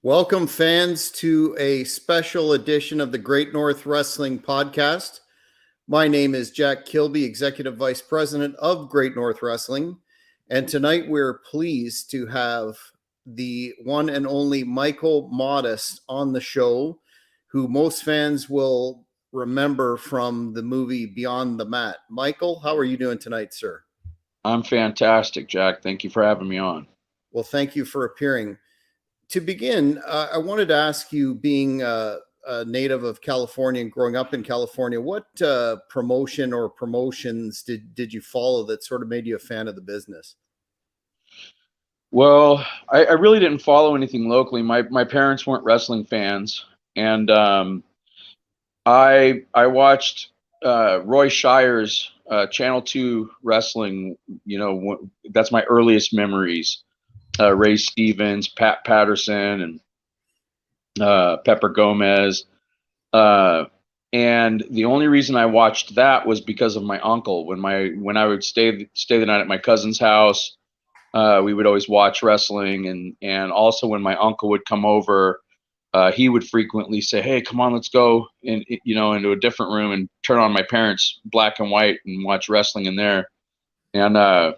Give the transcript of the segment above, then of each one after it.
Welcome, fans, to a special edition of the Great North Wrestling Podcast. My name is Jack Kilby, Executive Vice President of Great North Wrestling. And tonight we're pleased to have the one and only Michael Modest on the show, who most fans will remember from the movie Beyond the Mat. Michael, how are you doing tonight, sir? I'm fantastic, Jack. Thank you for having me on. Well, thank you for appearing. To begin, I wanted to ask you, being a native of California and growing up in California, what promotion or promotions did you follow that sort of made you a fan of the business? Well, I really didn't follow anything locally. My parents weren't wrestling fans, and I watched Roy Shire's Channel 2 wrestling. That's my earliest memories. Ray Stevens, Pat Patterson, and Pepper Gomez. And the only reason I watched that was because of my uncle. When I would stay the night at my cousin's house, we would always watch wrestling, and also when my uncle would come over, he would frequently say, "Hey, come on, let's go into a different room and turn on my parents' black and white and watch wrestling in there." And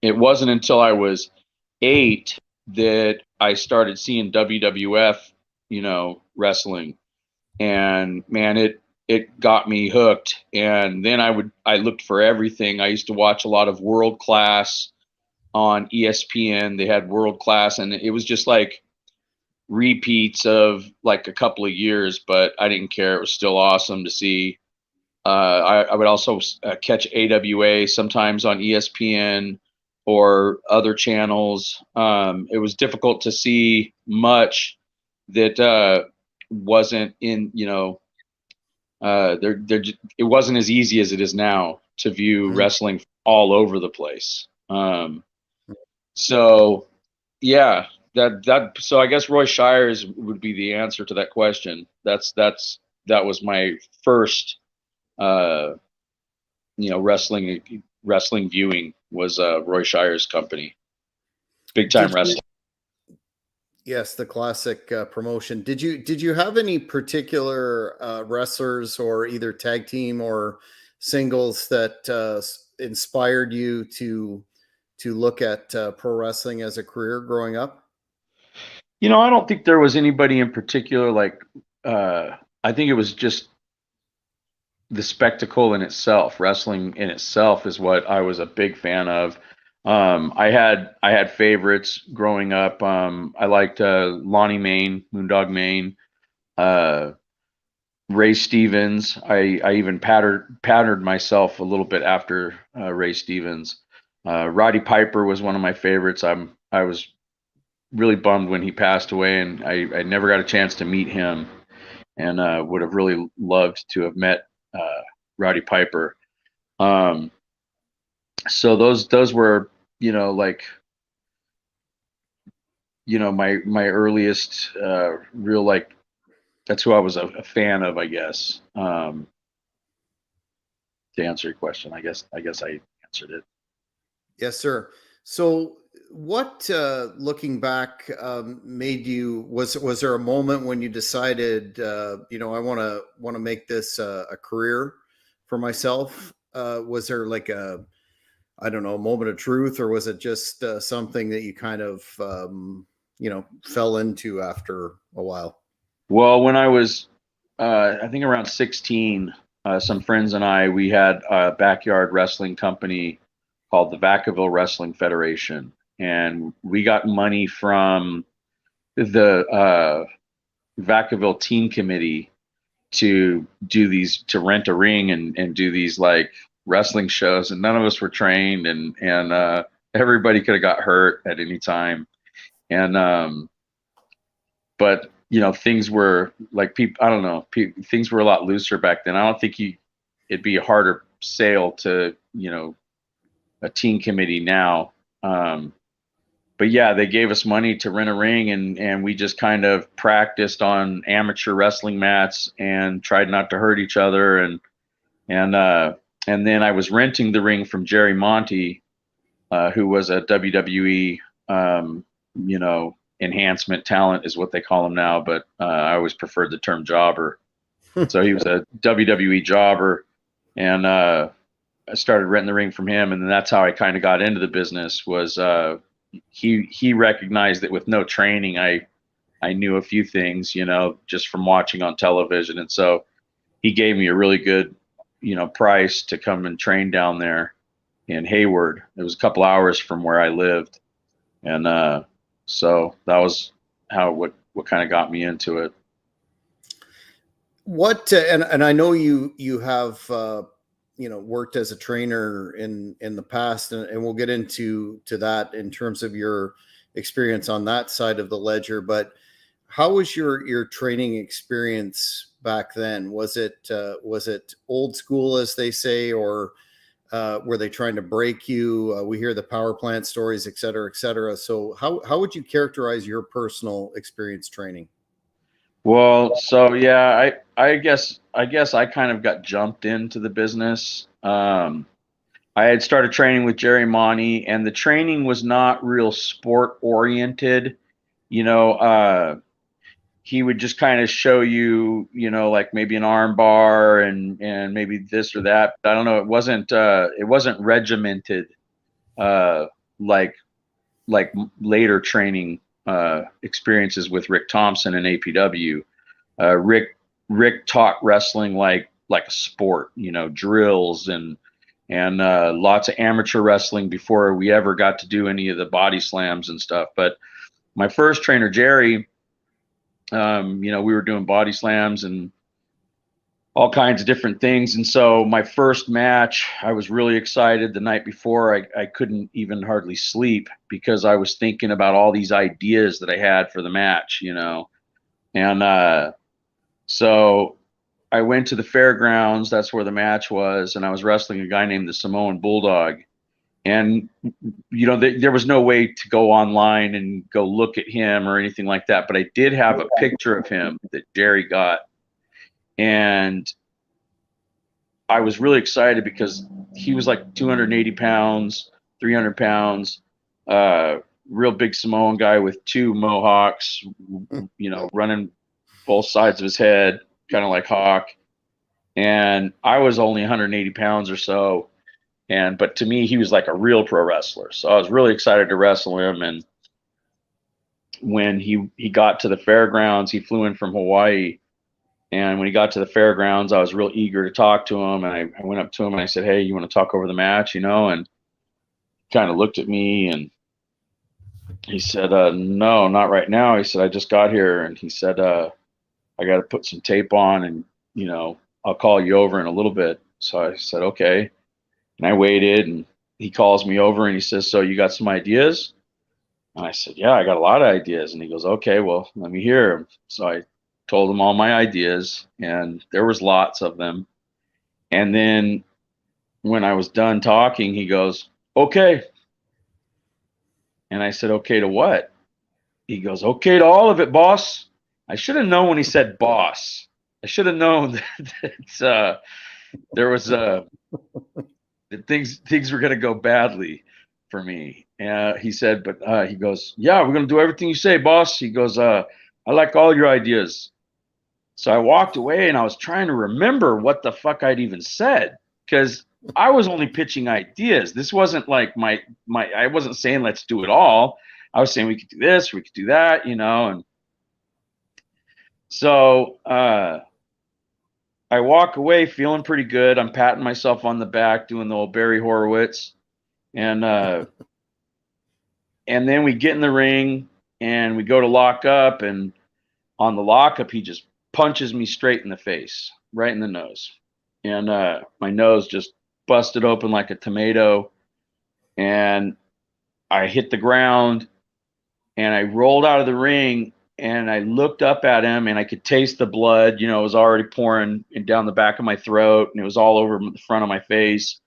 it wasn't until I was 8 that I started seeing WWF, wrestling, and man, it got me hooked. And then I looked for everything. I used to watch a lot of World Class on ESPN. They had World Class, and it was just like repeats of like a couple of years, but I didn't care. It was still awesome to see. I would also catch AWA sometimes on ESPN or other channels. It was difficult to see much that wasn't in, it wasn't as easy as it is now to view wrestling all over the place. So yeah, so I guess Roy Shires would be the answer to that question. That was my first wrestling viewing was Roy Shire's company. Big Time Wrestling. Yes, the classic promotion. Did you have any particular wrestlers, or either tag team or singles, that inspired you to look at pro wrestling as a career growing up? I don't think there was anybody in particular. I think it was just the spectacle in itself. Wrestling in itself is what I was a big fan of. I had favorites growing up. I liked Lonnie Main, Moondog Main, Ray Stevens. I even patterned myself a little bit after Ray Stevens. Roddy Piper was one of my favorites. I was really bummed when he passed away, and I never got a chance to meet him, and would have really loved to have met Roddy Piper. So those were my earliest real, that's who I was a fan of, I guess. To answer your question, I guess I answered it. Yes, sir. So what, looking back, made you, was there a moment when you decided, I want to make this a career for myself? Was there like a, I don't know, a moment of truth, or was it just something that you kind of, fell into after a while? Well, when I was, I think around 16, some friends and we had a backyard wrestling company called the Vacaville Wrestling Federation, and we got money from the Vacaville Team Committee to rent a ring and do these like wrestling shows, and none of us were trained, and everybody could have got hurt at any time, and but things were like, people, I don't know, things were a lot looser back then. I don't think it'd be a harder sale to a team committee now. But yeah, they gave us money to rent a ring, and we just kind of practiced on amateur wrestling mats and tried not to hurt each other, and then I was renting the ring from Jerry Monty, who was a WWE enhancement talent is what they call him now, but I always preferred the term jobber. So he was a WWE jobber, and I started renting the ring from him, and then that's how I kind of got into the business. Was he recognized that with no training, I knew a few things, just from watching on television, and so he gave me a really good, price to come and train down there in Hayward. It was a couple hours from where I lived, and so that was what kind of got me into it. What and I know you have worked as a trainer in the past, and we'll get into that in terms of your experience on that side of the ledger. But how was your training experience back then? Was it old school, as they say, or were they trying to break you? We hear the power plant stories, et cetera, et cetera. So how would you characterize your personal experience training? Well, so yeah, I guess I kind of got jumped into the business. I had started training with Jerry Monty, and the training was not real sport oriented. He would just kind of show you, like maybe an arm bar and maybe this or that. I don't know. It wasn't regimented, like later training experiences with Rick Thompson and APW. Rick taught wrestling like a sport, drills and lots of amateur wrestling before we ever got to do any of the body slams and stuff. But my first trainer, Jerry, we were doing body slams and all kinds of different things. And so my first match, I was really excited. The night before, I couldn't even hardly sleep because I was thinking about all these ideas that I had for the match, And so I went to the fairgrounds. That's where the match was. And I was wrestling a guy named the Samoan Bulldog. And, there was no way to go online and go look at him or anything like that. But I did have a picture of him that Jerry got. And I was really excited because he was like 280 pounds, 300 pounds, real big Samoan guy with two mohawks, running both sides of his head, kind of like Hawk. And I was only 180 pounds or so. But to me, he was like a real pro wrestler. So I was really excited to wrestle him. And when he got to the fairgrounds, he flew in from Hawaii. And when he got to the fairgrounds, I was real eager to talk to him. And I went up to him and I said, "Hey, you want to talk over the match?" And kind of looked at me and he said, "No, not right now." He said, "I just got here." And he said, "I got to put some tape on and, I'll call you over in a little bit." So I said, "Okay." And I waited and he calls me over and he says, "So you got some ideas?" And I said, "Yeah, I got a lot of ideas." And he goes, "Okay, well, let me hear them." So I told him all my ideas, and there was lots of them. And then when I was done talking, he goes, "Okay." And I said, "Okay to what?" He goes, "Okay to all of it, boss." I should have known when he said boss. I should have known that there was that things were going to go badly for me. He said, but he goes, "Yeah, we're going to do everything you say, boss." He goes, "I like all your ideas." So I walked away and I was trying to remember what the fuck I'd even said because I was only pitching ideas. This wasn't like I wasn't saying let's do it all. I was saying we could do this, we could do that, and so I walk away feeling pretty good. I'm patting myself on the back, doing the old Barry Horowitz, and then we get in the ring and we go to lock up, and on the lockup he just punches me straight in the face, right in the nose. And my nose just busted open like a tomato. And I hit the ground and I rolled out of the ring and I looked up at him and I could taste the blood. It was already pouring down the back of my throat and it was all over the front of my face.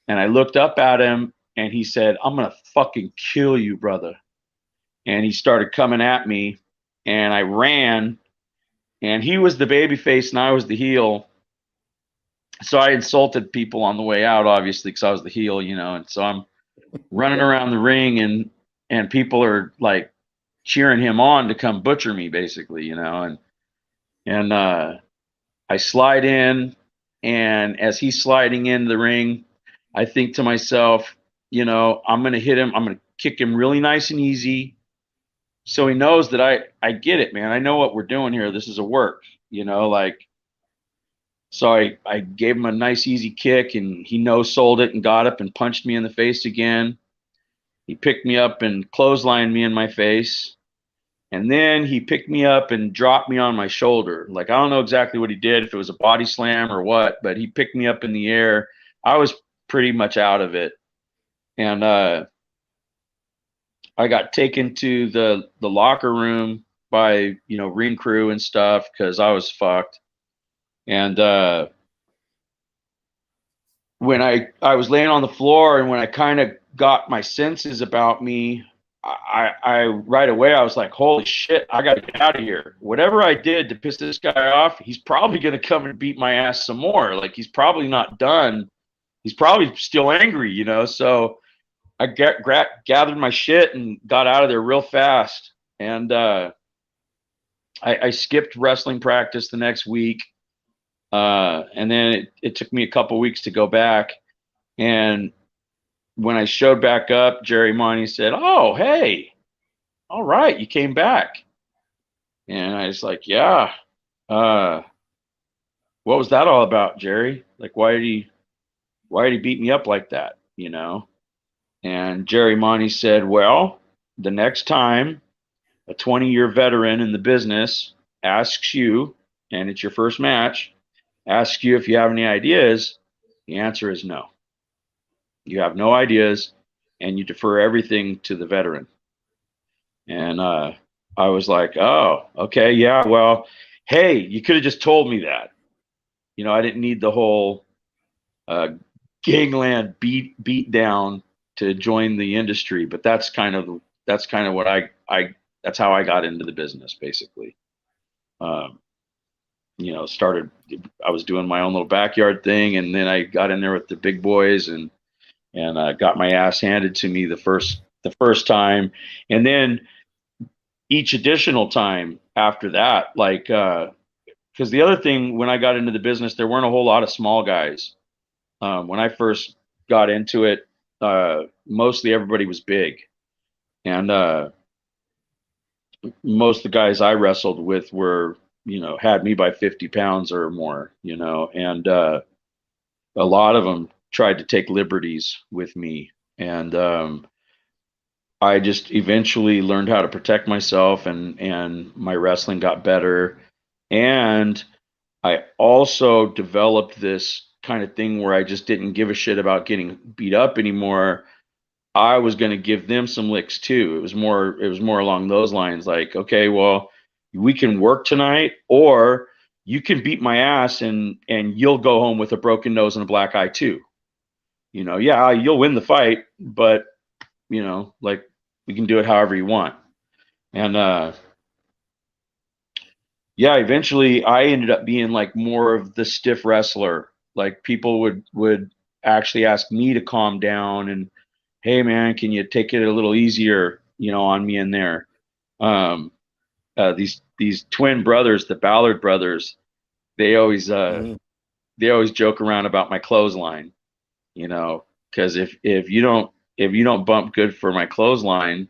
And I looked up at him and he said, "I'm going to fucking kill you, brother." And he started coming at me and I ran. And he was the baby face and I was the heel. So I insulted people on the way out, obviously, because I was the heel, And so I'm running around the ring and people are like cheering him on to come butcher me, basically, and I slide in, and as he's sliding into the ring, I think to myself, I'm going to hit him. I'm going to kick him really nice and easy. So he knows that I get it, man. I know what we're doing here. This is a work, so I gave him a nice, easy kick, and he no-sold it and got up and punched me in the face again. He picked me up and clotheslined me in my face. And then he picked me up and dropped me on my shoulder. Like, I don't know exactly what he did, if it was a body slam or what, but he picked me up in the air. I was pretty much out of it. And I got taken to the locker room by, ring crew and stuff, because I was fucked. And when I was laying on the floor, and when I kind of got my senses about me, I right away, I was like, holy shit, I got to get out of here. Whatever I did to piss this guy off, he's probably going to come and beat my ass some more. Like, he's probably not done. He's probably still angry, So I gathered my shit and got out of there real fast. And I skipped wrestling practice the next week. And then it took me a couple weeks to go back. And when I showed back up, Jerry Monty said, "Oh, hey, all right, you came back." And I was like, "Yeah. What was that all about, Jerry? Like, why did he beat me up like that, And Jerry Monty said, "Well, the next time a 20-year veteran in the business asks you, and it's your first match, asks you if you have any ideas, the answer is no. You have no ideas, and you defer everything to the veteran." And I was like, "Oh, okay, yeah, well, hey, you could have just told me that. I didn't need the whole gangland beat down to join the industry." But that's kind of what that's how I got into the business, basically. Started, I was doing my own little backyard thing, and then I got in there with the big boys, and got my ass handed to me the first time, and then each additional time after that, like, because the other thing, when I got into the business, there weren't a whole lot of small guys. When I first got into it, mostly everybody was big, and most of the guys I wrestled with were, had me by 50 pounds or more, and a lot of them tried to take liberties with me. And I just eventually learned how to protect myself, and my wrestling got better. And I also developed this kind of thing where I just didn't give a shit about getting beat up anymore. I was going to give them some licks too. It was more along those lines, like, okay, well, we can work tonight, or you can beat my ass and you'll go home with a broken nose and a black eye too. Yeah, you'll win the fight, but like, we can do it however you want. And yeah, eventually I ended up being like more of the stiff wrestler. Like, people would actually ask me to calm down, and, hey man, can you take it a little easier, on me in there. These twin brothers, the Ballard brothers, they always joke around about my clothesline, because if you don't bump good for my clothesline,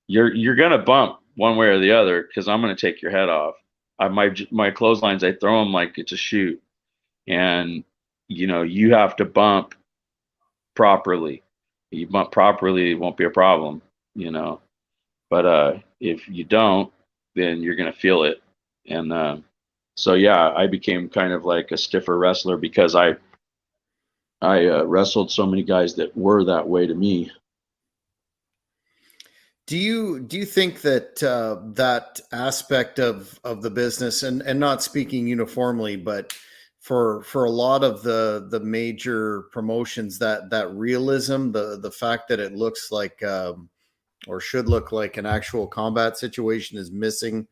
you're gonna bump one way or the other, because I'm gonna take your head off. My clotheslines, I throw them like it's a shoot, and you have to bump properly. You bump properly, it won't be a problem, But if you don't, then you're gonna feel it. And so yeah, I became kind of like a stiffer wrestler, because I wrestled so many guys that were that way to me. Do you think that that aspect of the business, and not speaking uniformly, but for a lot of the major promotions, that realism, the fact that it looks like, or should look like, an actual combat situation is missing,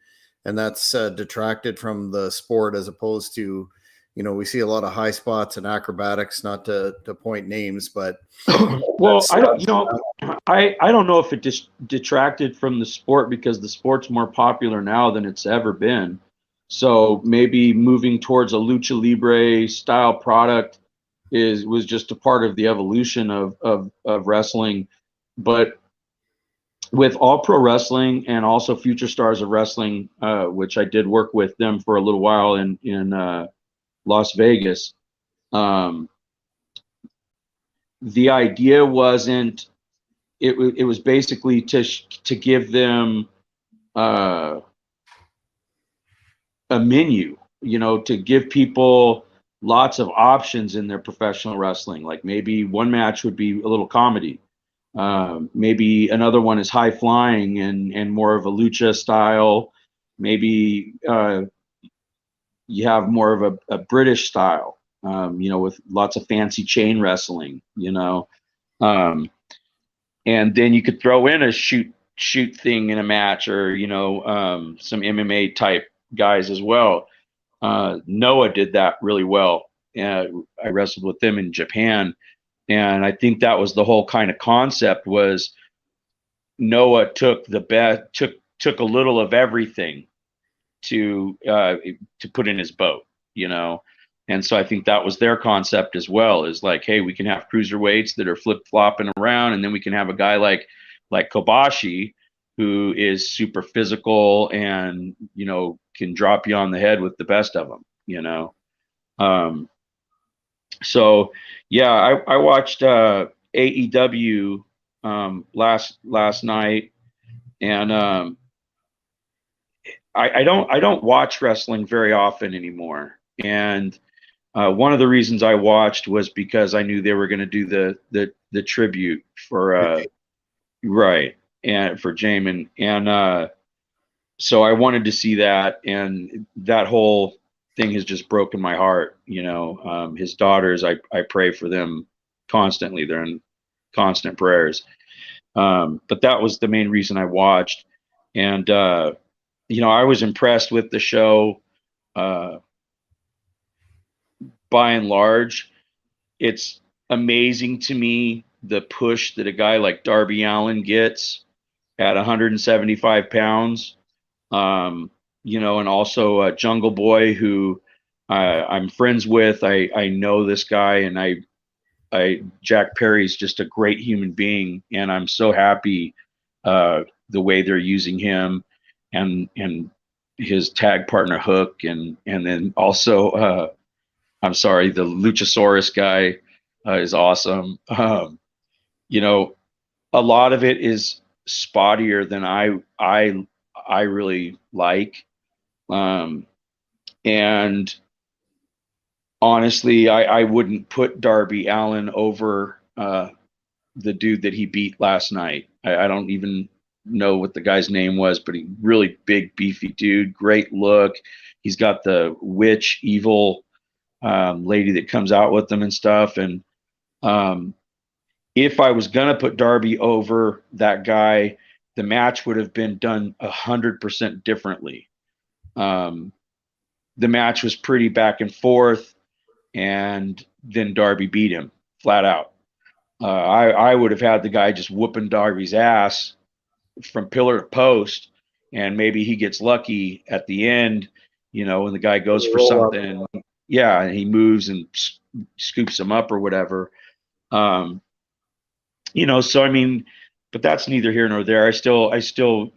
and that's detracted from the sport, as opposed to we see a lot of high spots and acrobatics, not to point names, but well, I don't know if it just detracted from the sport, because the sport's more popular now than it's ever been. So maybe moving towards a lucha libre style product was just a part of the evolution of wrestling. But with All Pro Wrestling and also Future Stars of Wrestling, which I did work with them for a little while in Las Vegas. The idea wasn't, it was basically to give them a menu, to give people lots of options in their professional wrestling. Like maybe one match would be a little comedy. Maybe another one is high flying and more of a lucha style. Maybe you have more of a British style, with lots of fancy chain wrestling, and then you could throw in a shoot thing in a match, or some MMA type guys as well. Noah did that really well. I wrestled with them in Japan, and I think that was the whole kind of concept. Was Noah took took a little of everything to put in his boat, and so I think that was their concept as well, is like, hey, we can have cruiserweights that are flip flopping around, and then we can have a guy like Kobashi, who is super physical and can drop you on the head with the best of them. So yeah, I watched AEW last night, and I don't watch wrestling very often anymore. And one of the reasons I watched was because I knew they were going to do the tribute for right, and for Jamin, and so I wanted to see that, and that whole thing has just broken my heart. His daughters, I pray for them constantly. They're in constant prayers. But that was the main reason I watched, and I was impressed with the show. By and large, it's amazing to me the push that a guy like Darby Allin gets at 175 pounds. And also Jungle Boy, who I'm friends with. I know this guy, and Jack Perry's just a great human being, and I'm so happy the way they're using him, and his tag partner Hook, and then also I'm sorry, the Luchasaurus guy is awesome. A lot of it is spottier than I really like, and honestly, I wouldn't put Darby Allin over the dude that he beat last night. I don't even know what the guy's name was, but he really big, beefy dude, great look. He's got the witch evil lady that comes out with them and stuff. And if I was gonna put Darby over that guy, the match would have been done 100% differently. The match was pretty back and forth, and then Darby beat him flat out. I would have had the guy just whooping Darby's ass from pillar to post, and maybe he gets lucky at the end, when the guy goes for something. Yeah, and he moves and scoops him up or whatever. So I mean, but that's neither here nor there. I still,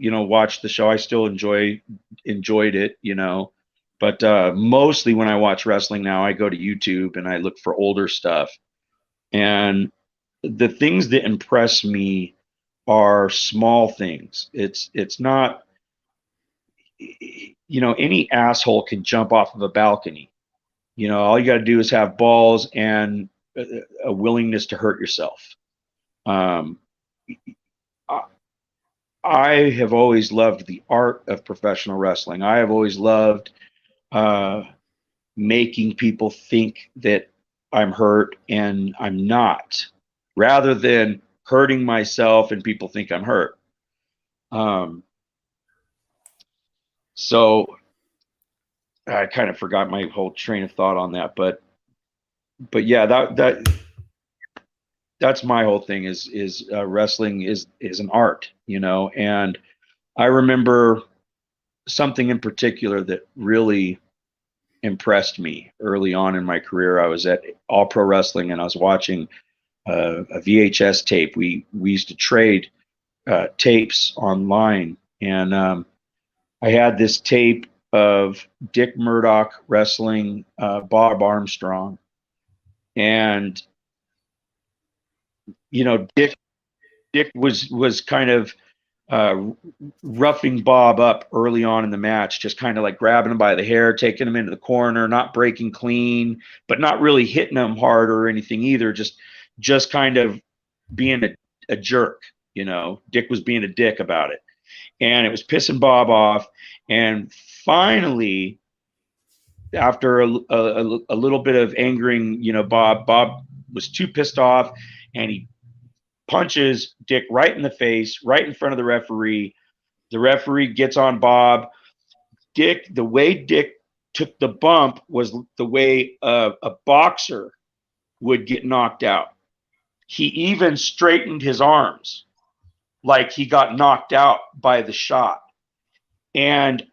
watched the show. I still enjoyed it, But mostly when I watch wrestling now, I go to YouTube and I look for older stuff. And the things that impress me are small things. It's not, any asshole can jump off of a balcony. All you got to do is have balls and a willingness to hurt yourself. I have always loved the art of professional wrestling. I have always loved making people think that I'm hurt and I'm not, rather than hurting myself and people think I'm hurt. So I kind of forgot my whole train of thought on that, but yeah, that's my whole thing is wrestling is an art, you know. And I remember something in particular that really impressed me early on in my career. I was at All Pro Wrestling and I was watching a VHS tape. We used to trade tapes online, and I had this tape of Dick Murdoch wrestling Bob Armstrong, and you know Dick was kind of uh, roughing Bob up early on in the match, just kind of like grabbing him by the hair, taking him into the corner, not breaking clean, but not really hitting him hard or anything either. Just kind of being a jerk. You know, Dick was being a dick about it, and it was pissing Bob off. And finally, after a little bit of angering, you know, Bob was too pissed off, and he punches Dick right in the face, right in front of the referee. The referee gets on Bob. The way Dick took the bump was the way a boxer would get knocked out. He even straightened his arms like he got knocked out by the shot. And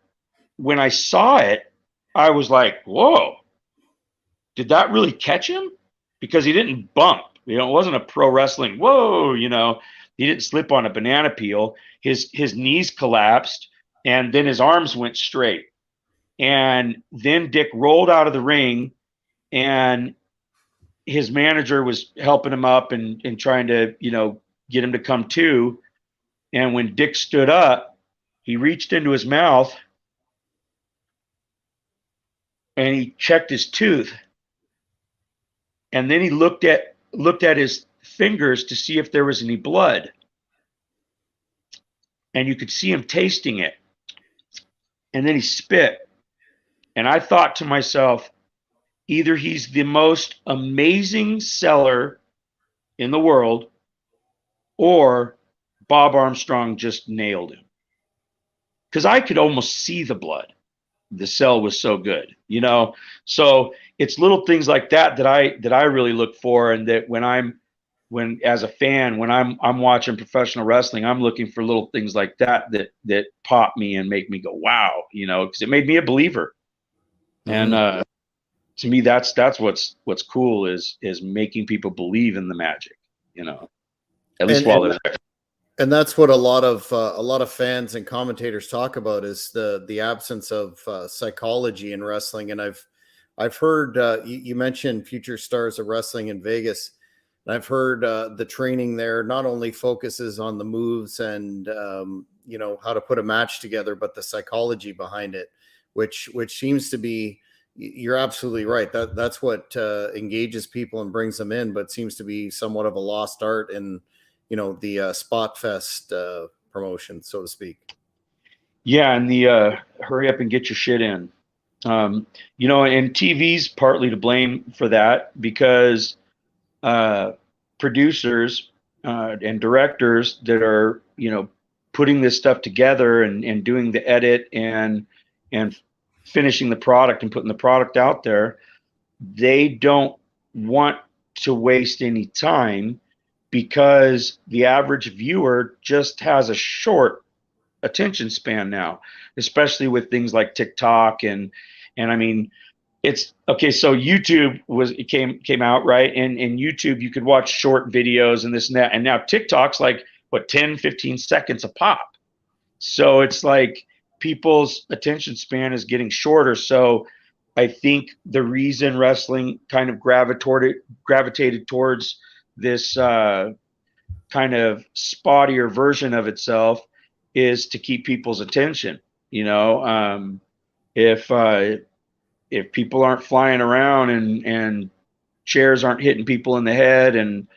when I saw it, I was like, whoa, did that really catch him? Because he didn't bump. You know, it wasn't a pro wrestling, whoa, you know, he didn't slip on a banana peel. His knees collapsed and then his arms went straight. And then Dick rolled out of the ring and his manager was helping him up and trying to, you know, get him to come to. And when Dick stood up, he reached into his mouth and he checked his tooth. And then he looked at his fingers to see if there was any blood. And you could see him tasting it. And then he spit. And I thought to myself, either he's the most amazing seller in the world, or Bob Armstrong just nailed him. Because I could almost see the blood. The sell was so good, you know. So it's little things like that that I really look for, and that when as a fan, when I'm watching professional wrestling, I'm looking for little things like that pop me and make me go, wow, you know, because it made me a believer. Mm-hmm. And to me, that's what's cool is making people believe in the magic, you know, at least while they're there. And that's what a lot of fans and commentators talk about is the absence of psychology in wrestling. And I've heard you mentioned Future Stars of Wrestling in Vegas, and I've heard the training there not only focuses on the moves and you know, how to put a match together, but the psychology behind it, which seems to be, you're absolutely right. That's what engages people and brings them in, but seems to be somewhat of a lost art in, you know, the Spot Fest promotion, so to speak. Yeah, and the hurry up and get your shit in. You know, and TV's partly to blame for that because producers and directors that are, you know, putting this stuff together and doing the edit and finishing the product and putting the product out there, they don't want to waste any time because the average viewer just has a short attention span now, especially with things like TikTok and I mean, it's okay. So YouTube came out, right? And YouTube, you could watch short videos and this and that. And now TikTok's like what, 10, 15 seconds a pop. So it's like people's attention span is getting shorter. So I think the reason wrestling kind of gravitated towards this kind of spottier version of itself is to keep people's attention. You know, if people aren't flying around and chairs aren't hitting people in the head and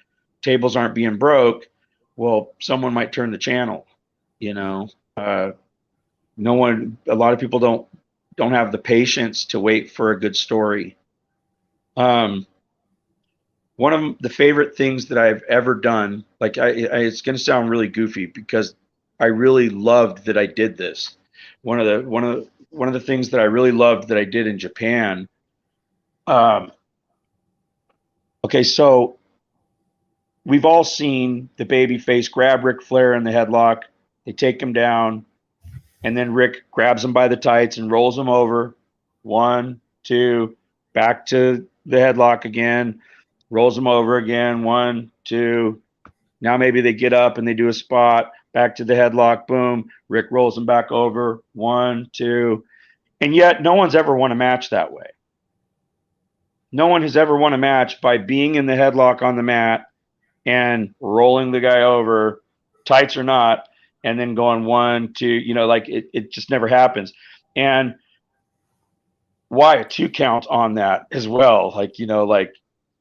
tables aren't being broke, well, someone might turn the channel. You know, no one. A lot of people don't have the patience to wait for a good story. One of the favorite things that I've ever done, like it's going to sound really goofy because I really loved that I did this, One of the things that I really loved that I did in Japan. Okay, so we've all seen the babyface grab Ric Flair in the headlock. They take him down, and then Rick grabs him by the tights and rolls him over. 1, 2, back to the headlock again, rolls him over again. 1, 2. Now maybe they get up and they do a spot, back to the headlock, boom. Rick rolls him back over. 1, 2. And yet no one's ever won a match that way. No one has ever won a match by being in the headlock on the mat and rolling the guy over, tights or not, and then going 1, 2, like it just never happens. And why a 2 count on that as well?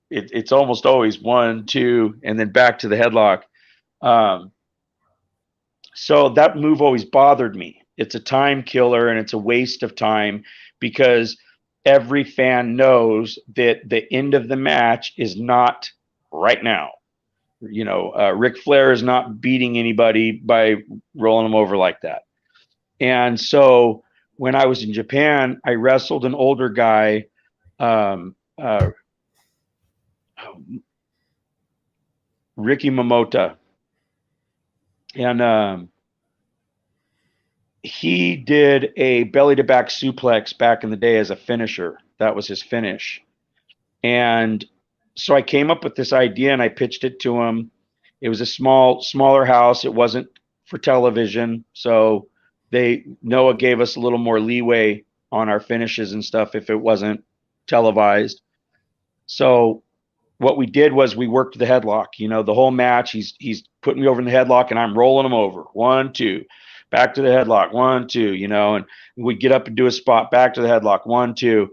It's almost always 1, 2, and then back to the headlock. So that move always bothered me. It's a time killer and it's a waste of time because every fan knows that the end of the match is not right now. Ric Flair is not beating anybody by rolling them over like that. And so when I was in Japan, I wrestled an older guy, Ricky Momota. And he did a belly to back suplex back in the day as a finisher. That was his finish. And so I came up with this idea and I pitched it to him. It was a smaller house. It wasn't for television. So Noah gave us a little more leeway on our finishes and stuff if it wasn't televised. So what we did was we worked the headlock, the whole match. He's putting me over in the headlock and I'm rolling him over. 1, 2, back to the headlock. 1, 2, and we get up and do a spot, back to the headlock. 1, 2.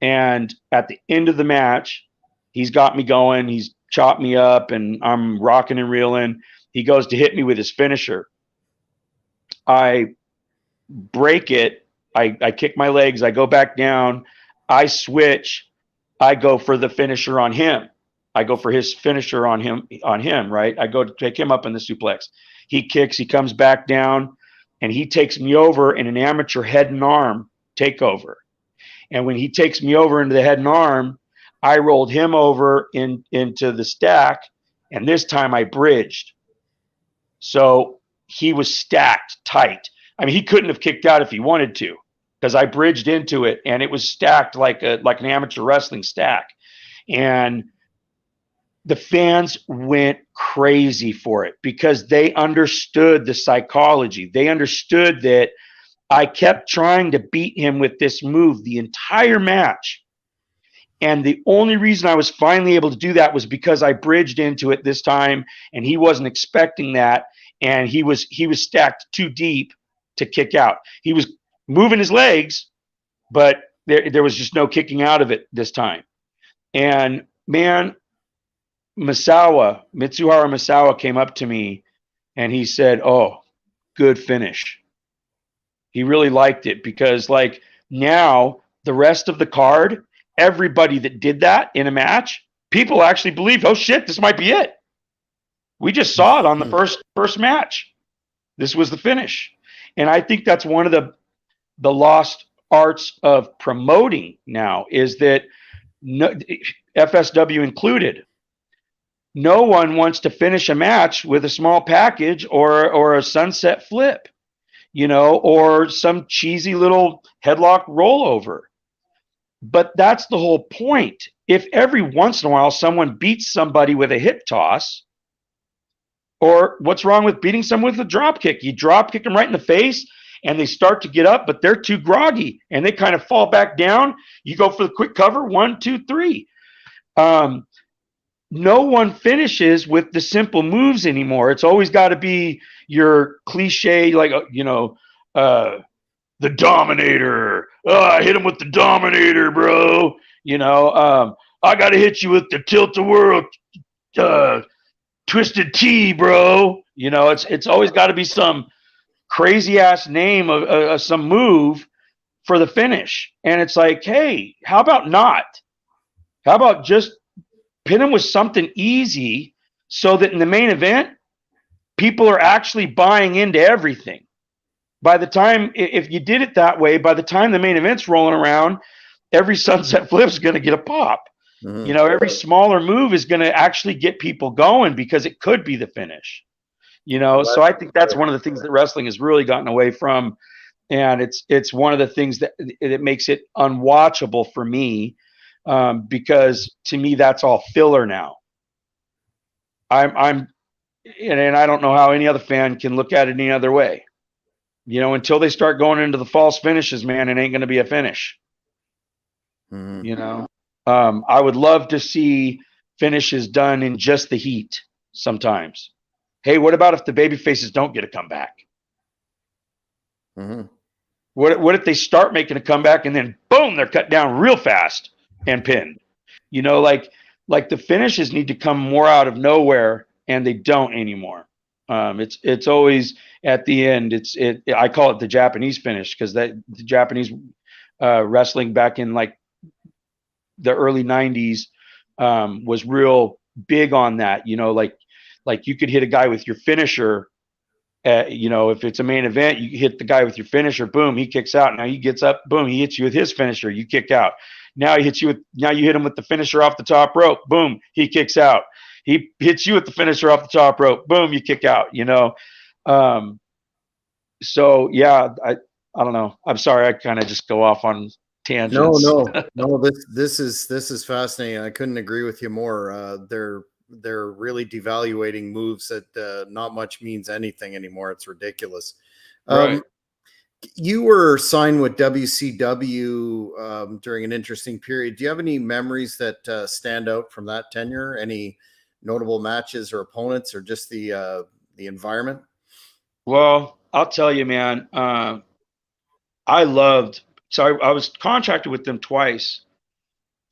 And at the end of the match, he's got me going. He's chopped me up and I'm rocking and reeling. He goes to hit me with his finisher. I break it. I kick my legs. I go back down. I switch. I go for the finisher on him. I go for his finisher on him, right? I go to take him up in the suplex. He kicks. He comes back down and he takes me over in an amateur head and arm takeover. And when he takes me over into the head and arm, I rolled him over into the stack, and this time I bridged. So he was stacked tight. I mean, he couldn't have kicked out if he wanted to because I bridged into it, and it was stacked like an amateur wrestling stack. And the fans went crazy for it because they understood the psychology. They understood that I kept trying to beat him with this move the entire match. And the only reason I was finally able to do that was because I bridged into it this time and he wasn't expecting that. And he was stacked too deep to kick out. He was moving his legs, but there was just no kicking out of it this time. And man, Mitsuhara Misawa came up to me and he said, "Oh, good finish." He really liked it because now the rest of the card, everybody that did that in a match, people actually believed, oh shit, this might be it. We just saw it on the first match. This was the finish. And I think that's one of the lost arts of promoting now is that FSW included, no one wants to finish a match with a small package or a sunset flip, or some cheesy little headlock rollover. But that's the whole point. If every once in a while someone beats somebody with a hip toss, or what's wrong with beating someone with a drop kick? You drop kick them right in the face and they start to get up, but they're too groggy and they kind of fall back down. You go for the quick cover, 1, 2, 3. No one finishes with the simple moves anymore. It's always got to be your cliche, the Dominator. Oh, I hit him with the Dominator, bro. I got to hit you with the Tilt-A-Whirl Twisted T, bro. It's always got to be some crazy ass name of some move for the finish. And it's like, hey, how about not? How about just pin him with something easy so that in the main event, people are actually buying into everything. by the time, if you did it that way, by the time the main event's rolling around, every sunset flip is going to get a pop. Mm-hmm. You know, every smaller move is going to actually get people going because it could be the finish. You know, so I think that's one of the things that wrestling has really gotten away from, and it's one of the things that it makes it unwatchable for me, because to me that's all filler now. And I don't know how any other fan can look at it any other way. You know, until they start going into the false finishes, man, it ain't going to be a finish. Mm-hmm. You know, I would love to see finishes done in just the heat sometimes. Hey, what about if the baby faces don't get a comeback? Mm-hmm. What if they start making a comeback and then boom, they're cut down real fast and pinned? You know, like the finishes need to come more out of nowhere, and they don't anymore. It's always at the end. I call it the Japanese finish, because the Japanese wrestling back in like the early '90s was real big on that. You know, like you could hit a guy with your finisher. You know, if it's a main event, you hit the guy with your finisher, boom, he kicks out. Now he gets up, boom, he hits you with his finisher, you kick out. Now you hit him with the finisher off the top rope, boom, he kicks out. He hits you with the finisher off the top rope, boom, you kick out. You know, so yeah, I don't know. I'm sorry, I kind of just go off on tangents. No. This is fascinating. I couldn't agree with you more. They're really devaluating moves that not much means anything anymore. It's ridiculous. Right. You were signed with WCW during an interesting period. Do you have any memories that stand out from that tenure? Any notable matches or opponents, or just the environment? Well, I'll tell you, man. I loved. So I was contracted with them twice.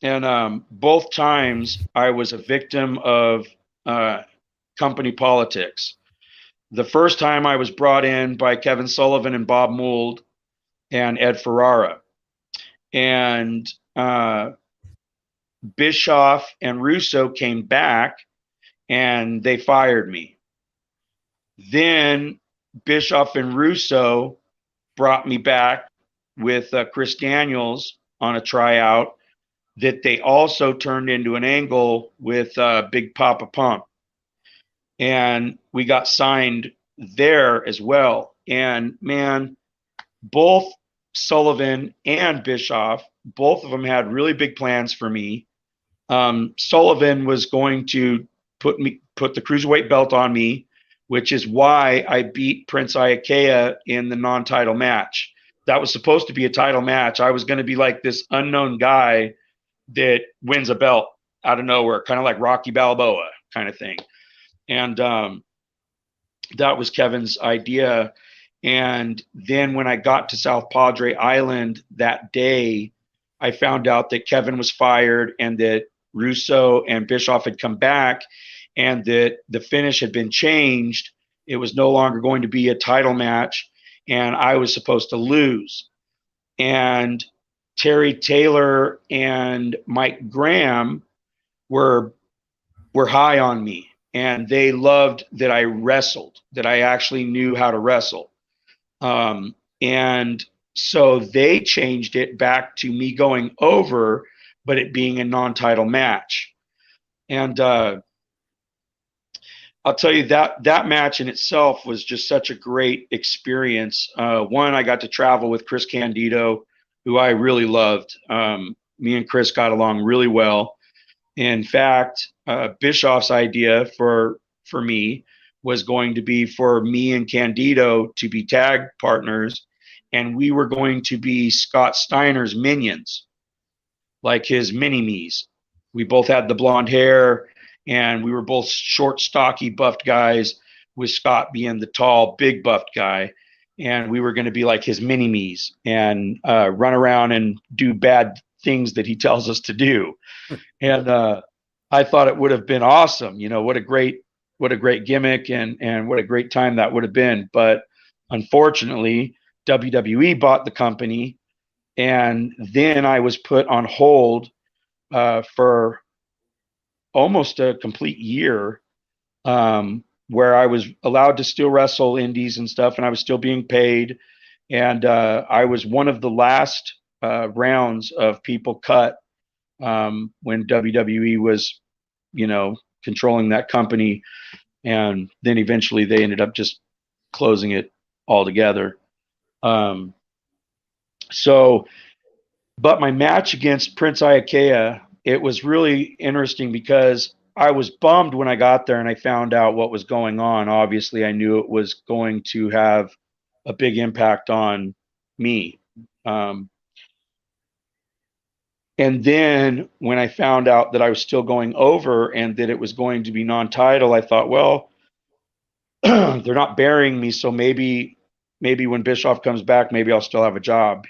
And both times I was a victim of company politics. The first time I was brought in by Kevin Sullivan and Bob Mould and Ed Ferrara. And Bischoff and Russo came back and they fired me. Then Bischoff and Russo brought me back with Chris Daniels on a tryout that they also turned into an angle with Big Papa Pump. And we got signed there as well. And man, both Sullivan and Bischoff, both of them had really big plans for me. Sullivan was going to put the cruiserweight belt on me, which is why I beat Prince Iaukea in the non-title match. That was supposed to be a title match. I was going to be like this unknown guy that wins a belt out of nowhere, kind of like Rocky Balboa kind of thing. And that was Kevin's idea. And then when I got to South Padre Island that day, I found out that Kevin was fired and that Russo and Bischoff had come back and that the finish had been changed. It was no longer going to be a title match, and I was supposed to lose. And Terry Taylor and Mike Graham were high on me, and they loved that I wrestled, that I actually knew how to wrestle. And so they changed it back to me going over, but it being a non-title match. And I'll tell you that match in itself was just such a great experience. One, I got to travel with Chris Candido, who I really loved. Me and Chris got along really well. In fact, Bischoff's idea for me was going to be for me and Candido to be tag partners, and we were going to be Scott Steiner's minions, like his mini-me's. We both had the blonde hair, and we were both short, stocky, buffed guys, with Scott being the tall, big, buffed guy. And we were going to be like his mini-me's and run around and do bad things that he tells us to do. And I thought it would have been awesome. You know, what a great gimmick, and what a great time that would have been. But unfortunately, WWE bought the company, and then I was put on hold for almost a complete year, where I was allowed to still wrestle indies and stuff, and I was still being paid. And I was one of the last rounds of people cut when WWE was, controlling that company. And then eventually they ended up just closing it altogether. But my match against Prince Iaukea, it was really interesting because I was bummed when I got there and I found out what was going on. Obviously, I knew it was going to have a big impact on me. And then when I found out that I was still going over and that it was going to be non-title, I thought, well, they're not burying me, so maybe when Bischoff comes back, maybe I'll still have a job,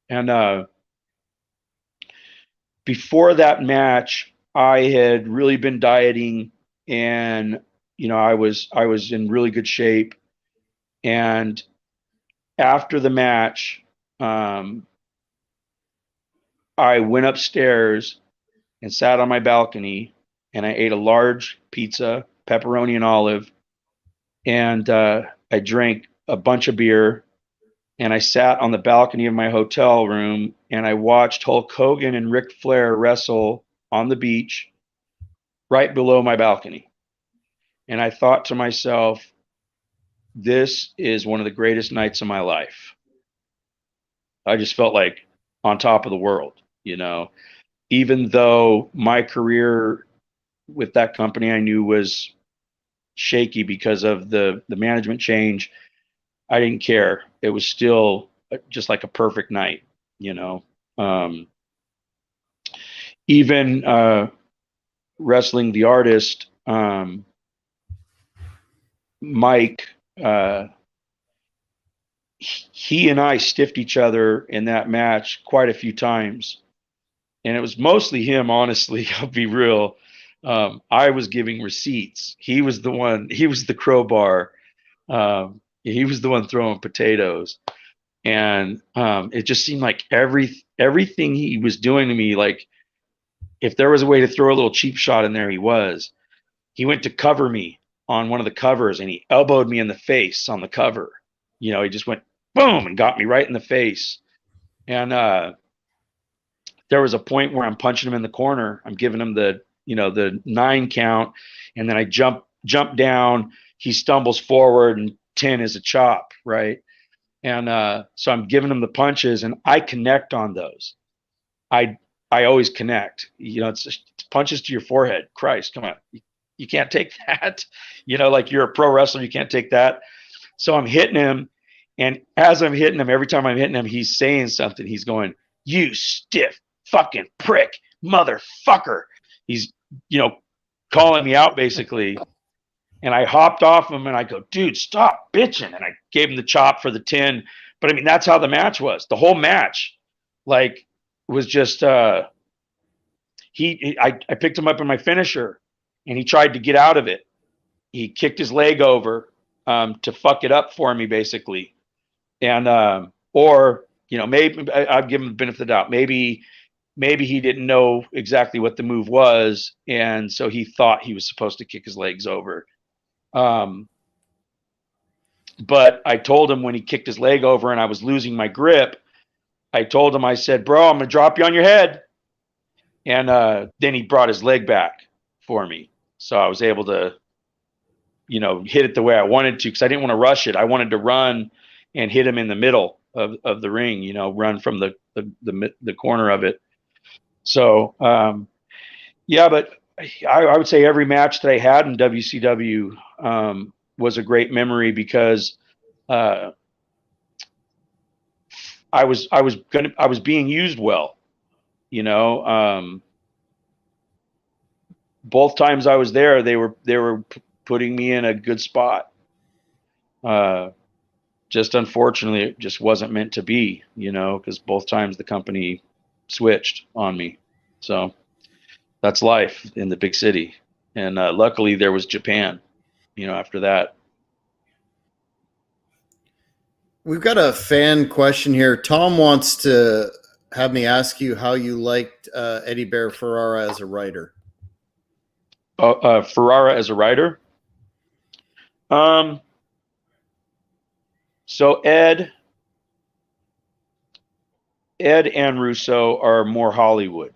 And before that match, I had really been dieting, and I was in really good shape. And after the match, I went upstairs and sat on my balcony, and I ate a large pizza, pepperoni and olive, and I drank a bunch of beer, and I sat on the balcony of my hotel room and I watched Hulk Hogan and Ric Flair wrestle on the beach right below my balcony. And I thought to myself, this is one of the greatest nights of my life. I just felt like on top of the world, even though my career with that company I knew was shaky because of the management change. I didn't care. It was still just like a perfect night, even wrestling the artist, Mike, he and I stiffed each other in that match quite a few times. And it was mostly him, honestly. I'll be real. I was giving receipts. He was the crowbar. He was the one throwing potatoes. And it just seemed like everything he was doing to me, like if there was a way to throw a little cheap shot in there, he was. He went to cover me on one of the covers and he elbowed me in the face on the cover. He just went boom and got me right in the face. And there was a point where I'm punching him in the corner. I'm giving him the 9 count, and then I jump down. He stumbles forward, and 10 is a chop, right? And so I'm giving him the punches, and I connect on those. I always connect. It's punches to your forehead. Christ, come on. You can't take that. Like you're a pro wrestler, you can't take that. So I'm hitting him, and as I'm hitting him, every time I'm hitting him, he's saying something. He's going, "You stiff fucking prick, motherfucker." He's, calling me out basically. And I hopped off him and I go, "Dude, stop bitching." And I gave him the chop for the 10. But I mean, that's how the match was. The whole match, like, was just I picked him up in my finisher and he tried to get out of it. He kicked his leg over to fuck it up for me, basically. And or maybe I'd give him the benefit of the doubt. Maybe he didn't know exactly what the move was, and so he thought he was supposed to kick his legs over. But I told him when he kicked his leg over and I was losing my grip, I told him, I said, "Bro, I'm going to drop you on your head." And then he brought his leg back for me. So I was able to, hit it the way I wanted to, because I didn't want to rush it. I wanted to run and hit him in the middle of the ring, run from the corner of it. So, yeah, but I would say every match that I had in WCW was a great memory because I was being used well, both times I was there, they were putting me in a good spot. Just unfortunately, it just wasn't meant to be, because both times the company switched on me. So that's life in the big city. And luckily there was Japan, after that. We've got a fan question here. Tom wants to have me ask you how you liked Eddie Bear Ferrara as a writer. Ferrara as a writer. So Ed Ed and Russo are more Hollywood,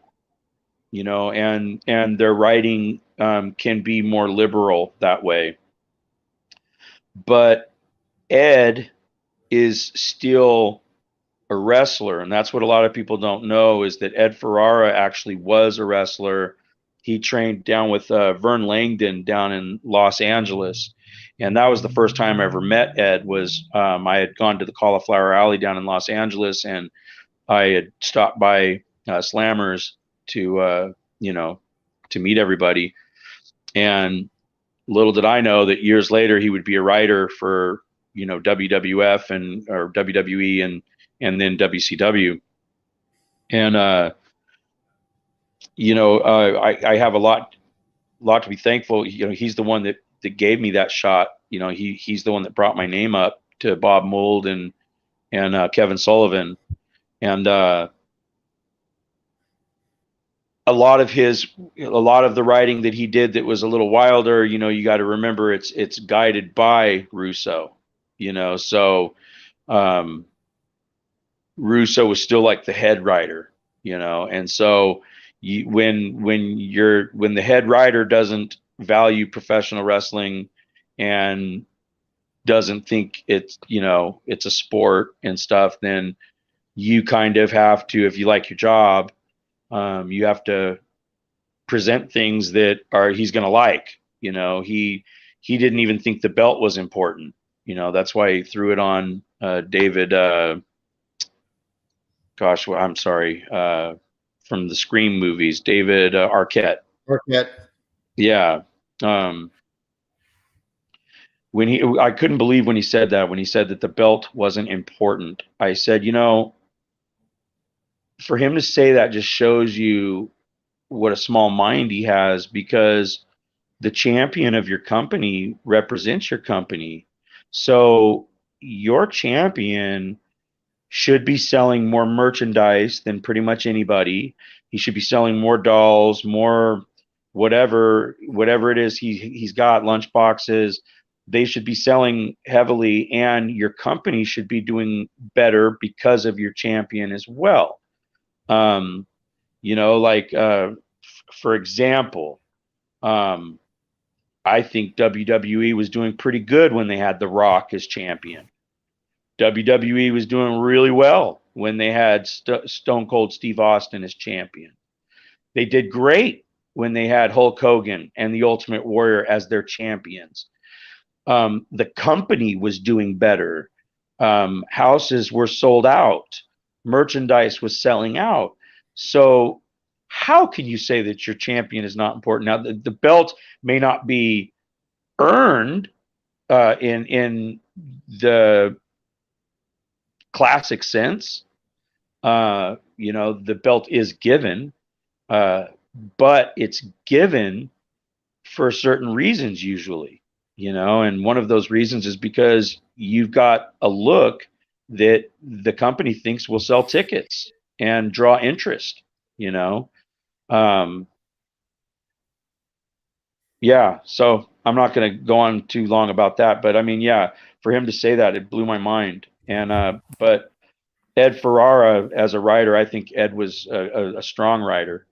and their writing can be more liberal that way. But Ed is still a wrestler, and that's what a lot of people don't know, is that Ed Ferrara actually was a wrestler. He trained down with Vern Langdon down in Los Angeles, and that was the first time I ever met Ed. Was I had gone to the Cauliflower Alley down in Los Angeles, and I had stopped by Slammers to to meet everybody. And little did I know that years later he would be a writer for WWF or WWE and then WCW. And I have a lot to be thankful. He's the one that gave me that shot. He's the one that brought my name up to Bob Mould and Kevin Sullivan. And a lot of the writing that he did that was a little wilder, you got to remember it's guided by Russo, so Russo was still like the head writer, and so when the head writer doesn't value professional wrestling and doesn't think it's a sport and stuff, then you kind of have to, if you like your job, you have to present things that he's going to like. He didn't even think the belt was important. That's why he threw it on David. I'm sorry. From the Scream movies, David Arquette. Arquette. Yeah. I couldn't believe when he said that. When he said that the belt wasn't important, I said, for him to say that just shows you what a small mind he has, because the champion of your company represents your company. So your champion should be selling more merchandise than pretty much anybody. He should be selling more dolls, more whatever it is he's got, lunch boxes. They should be selling heavily, and your company should be doing better because of your champion as well. For example, I think WWE was doing pretty good when they had The Rock as champion. WWE was doing really well when they had Stone Cold Steve Austin as champion. They did great when they had Hulk Hogan and the Ultimate Warrior as their champions. The company was doing better. Houses were sold out. Merchandise was selling out. So how can you say that your champion is not important? Now, the belt may not be earned in the classic sense. The belt is given, but it's given for certain reasons usually, and one of those reasons is because you've got a look that the company thinks will sell tickets and draw interest, yeah, so I'm not going to go on too long about that, but I mean, yeah, for him to say that, it blew my mind. And but Ed Ferrara as a writer, I think Ed was a strong writer.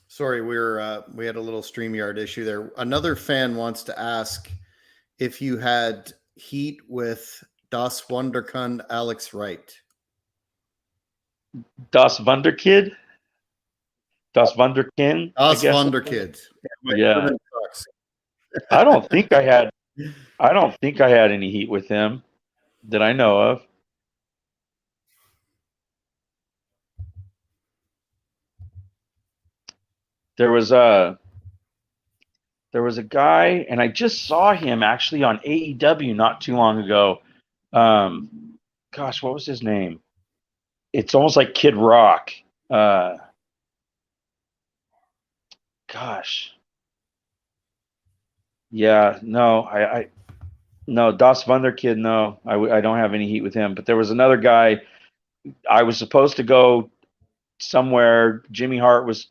Sorry, we had a little StreamYard issue there. Another fan wants to ask if you had heat with Das Wunderkind Alex Wright. Das Wunderkid? Das Wunderkind? Das Wunderkid. Yeah. I don't think I had any heat with him that I know of. There was a guy, and I just saw him actually on AEW not too long ago. Gosh, what was his name? It's almost like Kid Rock. Gosh. Yeah, no, no, Das Wunderkid, no. I don't have any heat with him. But there was another guy I was supposed to go somewhere. Jimmy Hart was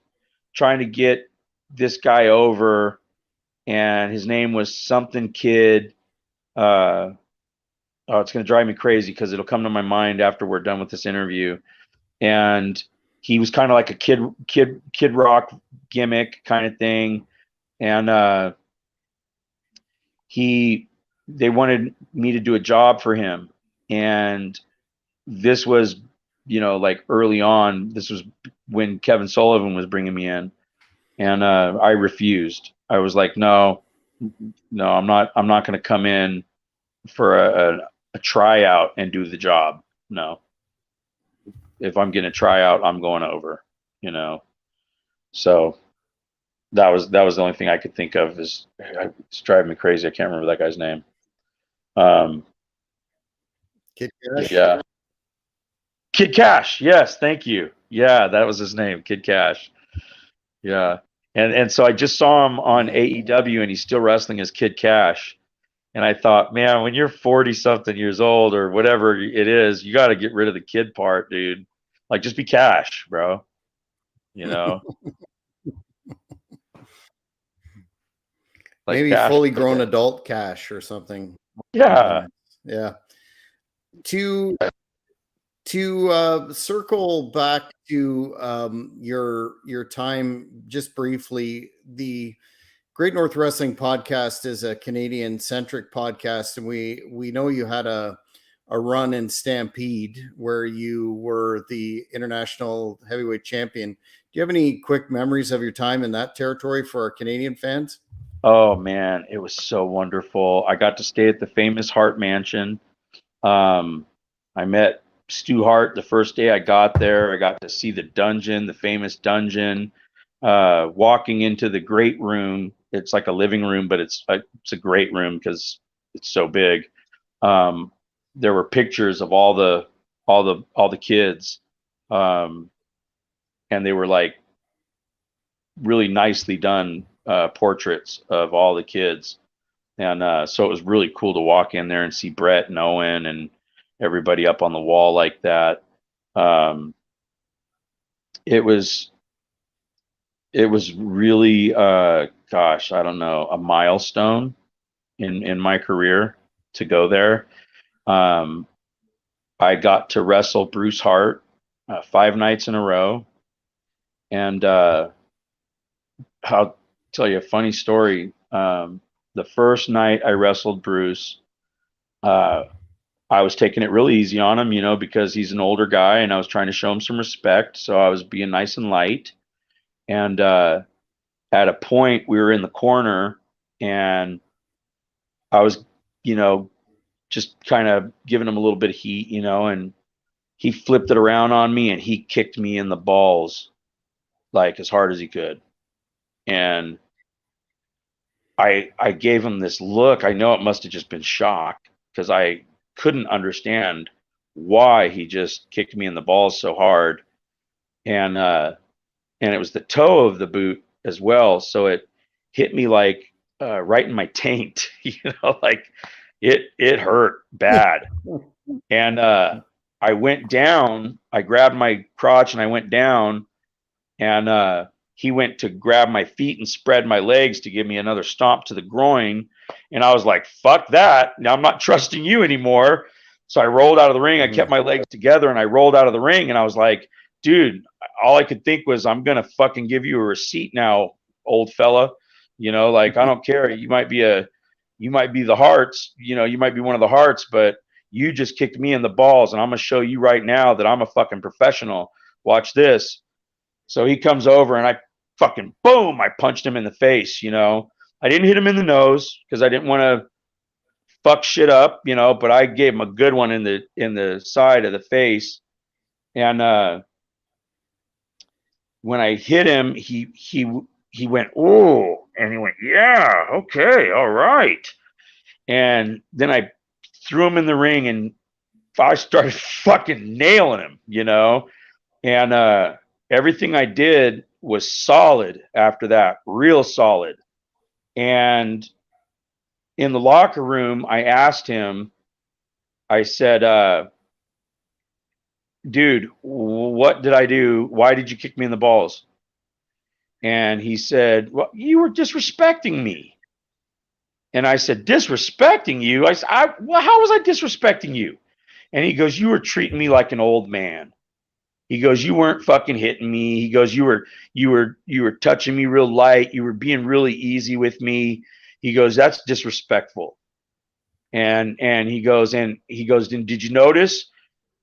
trying to get this guy over, and his name was something Kid. Oh, it's going to drive me crazy because it'll come to my mind after we're done with this interview. And he was kind of like a kid rock gimmick kind of thing. And they wanted me to do a job for him. And this was, like early on. This was when Kevin Sullivan was bringing me in, and I refused. I was like, no, I'm not going to come in for a tryout and do the job. No, if I'm getting a tryout, I'm going over. So that was the only thing I could think of. It's driving me crazy. I can't remember that guy's name. Kid Cash? Yeah, Kid Cash. Yes, thank you. Yeah, that was his name, Kid Cash. Yeah, and so I just saw him on AEW, and he's still wrestling as Kid Cash. And I thought, man, when you're 40 something years old or whatever it is, you got to get rid of the kid part, dude. Like, just be Cash, bro. Like Maybe Cash. fully grown adult Cash or something. Yeah. Yeah. To circle back to your time just briefly, the Great North Wrestling Podcast is a Canadian centric podcast, and we know you had a run in Stampede where you were the international heavyweight champion. Do you have any quick memories of your time in that territory for our Canadian fans? Oh man, it was so wonderful. I got to stay at the famous Hart Mansion. I met Stu Hart the first day I got there. I got to see the dungeon, the famous dungeon. Walking into the great room, it's like a living room, but it's a great room because it's so big. There were pictures of all the kids, and they were like really nicely done portraits of all the kids. And so it was really cool to walk in there and see Brett and Owen and everybody up on the wall like that. It was really, gosh, I don't know, a milestone in my career to go there. I got to wrestle Bruce Hart 5 nights in a row, and I'll tell you a funny story. The first night I wrestled Bruce, I was taking it real easy on him, because he's an older guy, and I was trying to show him some respect. So I was being nice and light. And at a point, we were in the corner, and I was, just kind of giving him a little bit of heat, and he flipped it around on me, and he kicked me in the balls like as hard as he could. And I gave him this look. I know it must have just been shock because I couldn't understand why he just kicked me in the balls so hard. And it was the toe of the boot as well, so it hit me like right in my taint. Like it hurt bad. And I went down. I grabbed my crotch and I went down, and he went to grab my feet and spread my legs to give me another stomp to the groin. And I was like, fuck that. Now I'm not trusting you anymore. So I rolled out of the ring. I kept my legs together and I rolled out of the ring. And I was like, dude, all I could think was, I'm going to fucking give you a receipt now, old fella. Like, I don't care. You might be the Hearts, you might be one of the Hearts, but you just kicked me in the balls. And I'm going to show you right now that I'm a fucking professional. Watch this. So he comes over and I fucking boom, I punched him in the face. I didn't hit him in the nose because I didn't want to fuck shit up, but I gave him a good one in the side of the face. And when I hit him, he went, oh, and he went, yeah, okay, all right. And then I threw him in the ring and I started fucking nailing him, and everything I did was solid after that, real solid. And in the locker room, I asked him, I said, dude, what did I do? Why did you kick me in the balls? And he said, well, you were disrespecting me. And I said, disrespecting you? I said, well, how was I disrespecting you? And he goes, you were treating me like an old man. He goes, you weren't fucking hitting me. He goes, you were touching me real light. You were being really easy with me. He goes, that's disrespectful. And he goes, then did you notice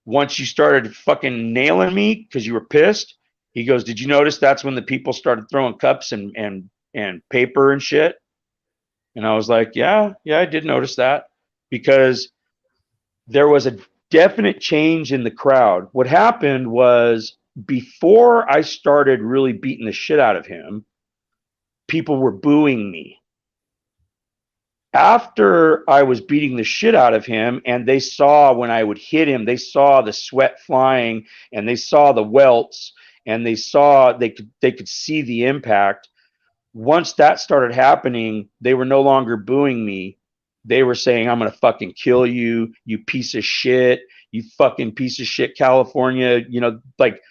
once you started fucking nailing me because you were pissed? He goes, did you notice that's when the people started throwing cups and paper and shit? And I was like, yeah, I did notice that, because there was a definite change in the crowd. What happened was, before I started really beating the shit out of him, people were booing me. After I was beating the shit out of him and they saw when I would hit him, they saw the sweat flying and they saw the welts and they could see the impact. Once that started happening, they were no longer booing me. They were saying, I'm going to fucking kill you, you piece of shit, you fucking piece of shit, California. Like,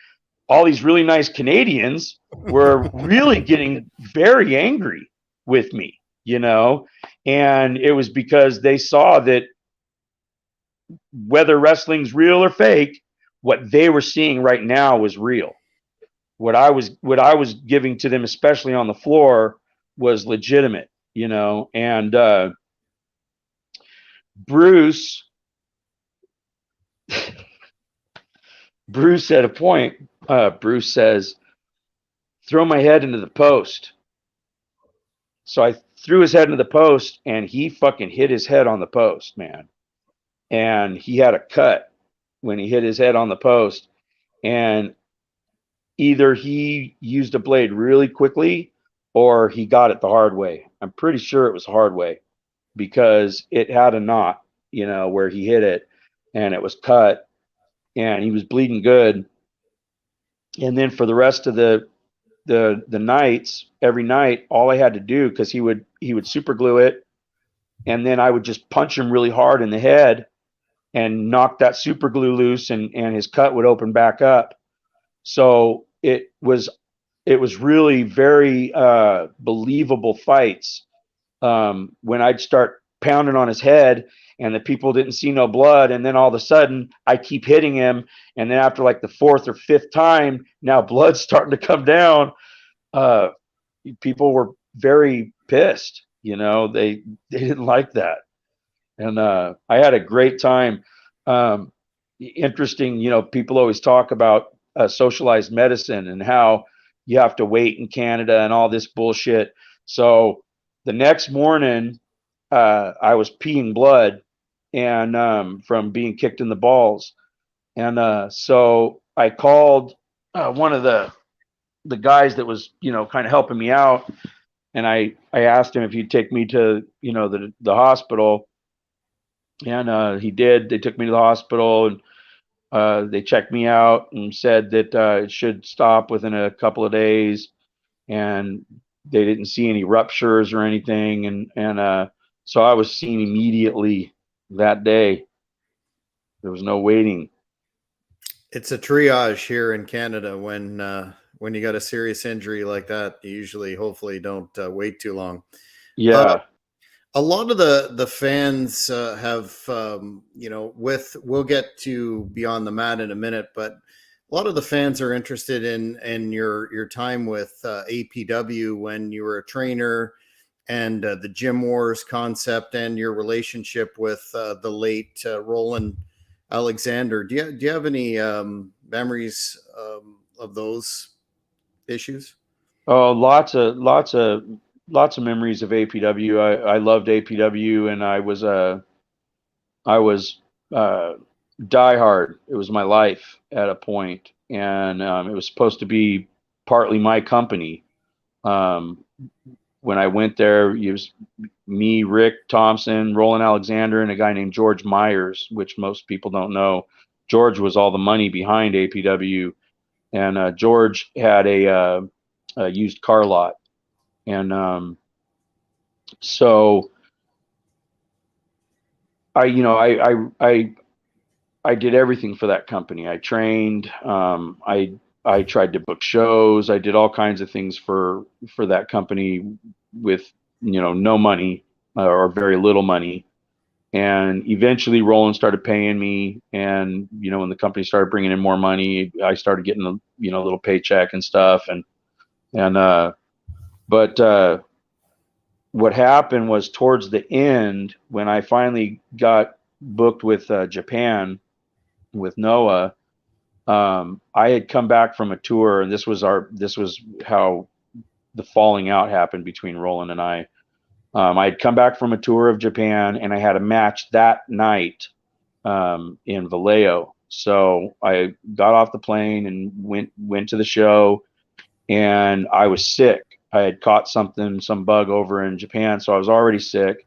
all these really nice Canadians were really getting very angry with me. And it was because they saw that whether wrestling's real or fake, what they were seeing right now was real. What I was giving to them, especially on the floor, was legitimate. And Bruce Bruce at a point, Bruce says, throw my head into the post. So I threw his head into the post and he fucking hit his head on the post, man. And he had a cut when he hit his head on the post. And either he used a blade really quickly or he got it the hard way. I'm pretty sure it was the hard way, because it had a knot, where he hit it, and it was cut and he was bleeding good. And then for the rest of the nights, every night, all I had to do, because he would super glue it, and then I would just punch him really hard in the head and knock that super glue loose, and his cut would open back up. So it was really very believable fights. When I'd start pounding on his head and the people didn't see no blood, and then all of a sudden I keep hitting him, and then after like the fourth or fifth time, now blood's starting to come down. uh, People were very pissed. They didn't like that, and I had a great time. Interesting. People always talk about socialized medicine and how you have to wait in Canada and all this bullshit. So the next morning, I was peeing blood, and from being kicked in the balls, and so I called one of the guys that was kind of helping me out, and I asked him if he'd take me to the hospital, and he did. They took me to the hospital, and they checked me out and said that it should stop within a couple of days, and they didn't see any ruptures or anything, and so I was seen immediately that day. There was no waiting. It's a triage here in Canada when you got a serious injury like that. You usually, hopefully, don't wait too long. Yeah. A lot of the fans have we'll get to Beyond the Mat in a minute, but a lot of the fans are interested in your time with APW when you were a trainer, and the gym wars concept, and your relationship with the late Roland Alexander. Do you have any memories of those issues? Oh, lots of memories of APW. I loved APW, and I was diehard. It was my life at a point, and it was supposed to be partly my company. Um, when I went there, it was me, Rick Thompson, Roland Alexander, and a guy named George Myers, which most people don't know. George was all the money behind APW, and George had a used car lot, and so I I did everything for that company. I trained. I tried to book shows. I did all kinds of things for that company with no money or very little money. And eventually, Roland started paying me. And when the company started bringing in more money, I started getting a little paycheck and stuff. But what happened was towards the end, when I finally got booked with Japan with Noah. I had come back from a tour, and this was how the falling out happened between Roland and I. I had come back from a tour of Japan, and I had a match that night in Vallejo. So I got off the plane and went to the show, and I was sick. I had caught some bug over in Japan, so I was already sick,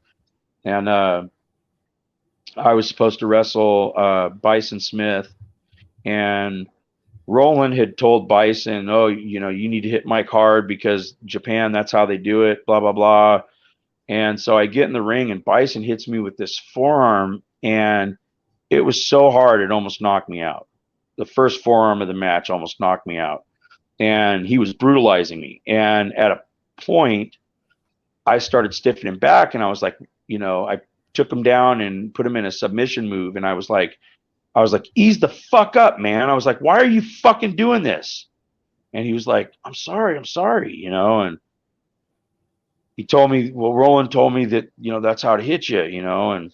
and I was supposed to wrestle Bison Smith, and Roland had told Bison, "Oh, you need to hit Mike hard because Japan, that's how they do it, blah, blah, blah." And so I get in the ring, and Bison hits me with this forearm, and it was so hard, it almost knocked me out. The first forearm of the match almost knocked me out. And he was brutalizing me. And at a point, I started stiffening back, and I was like, I took him down and put him in a submission move. And I was like, ease the fuck up, man. I was like, why are you fucking doing this? And he was like, I'm sorry. And Roland told me that, that's how to hit you, and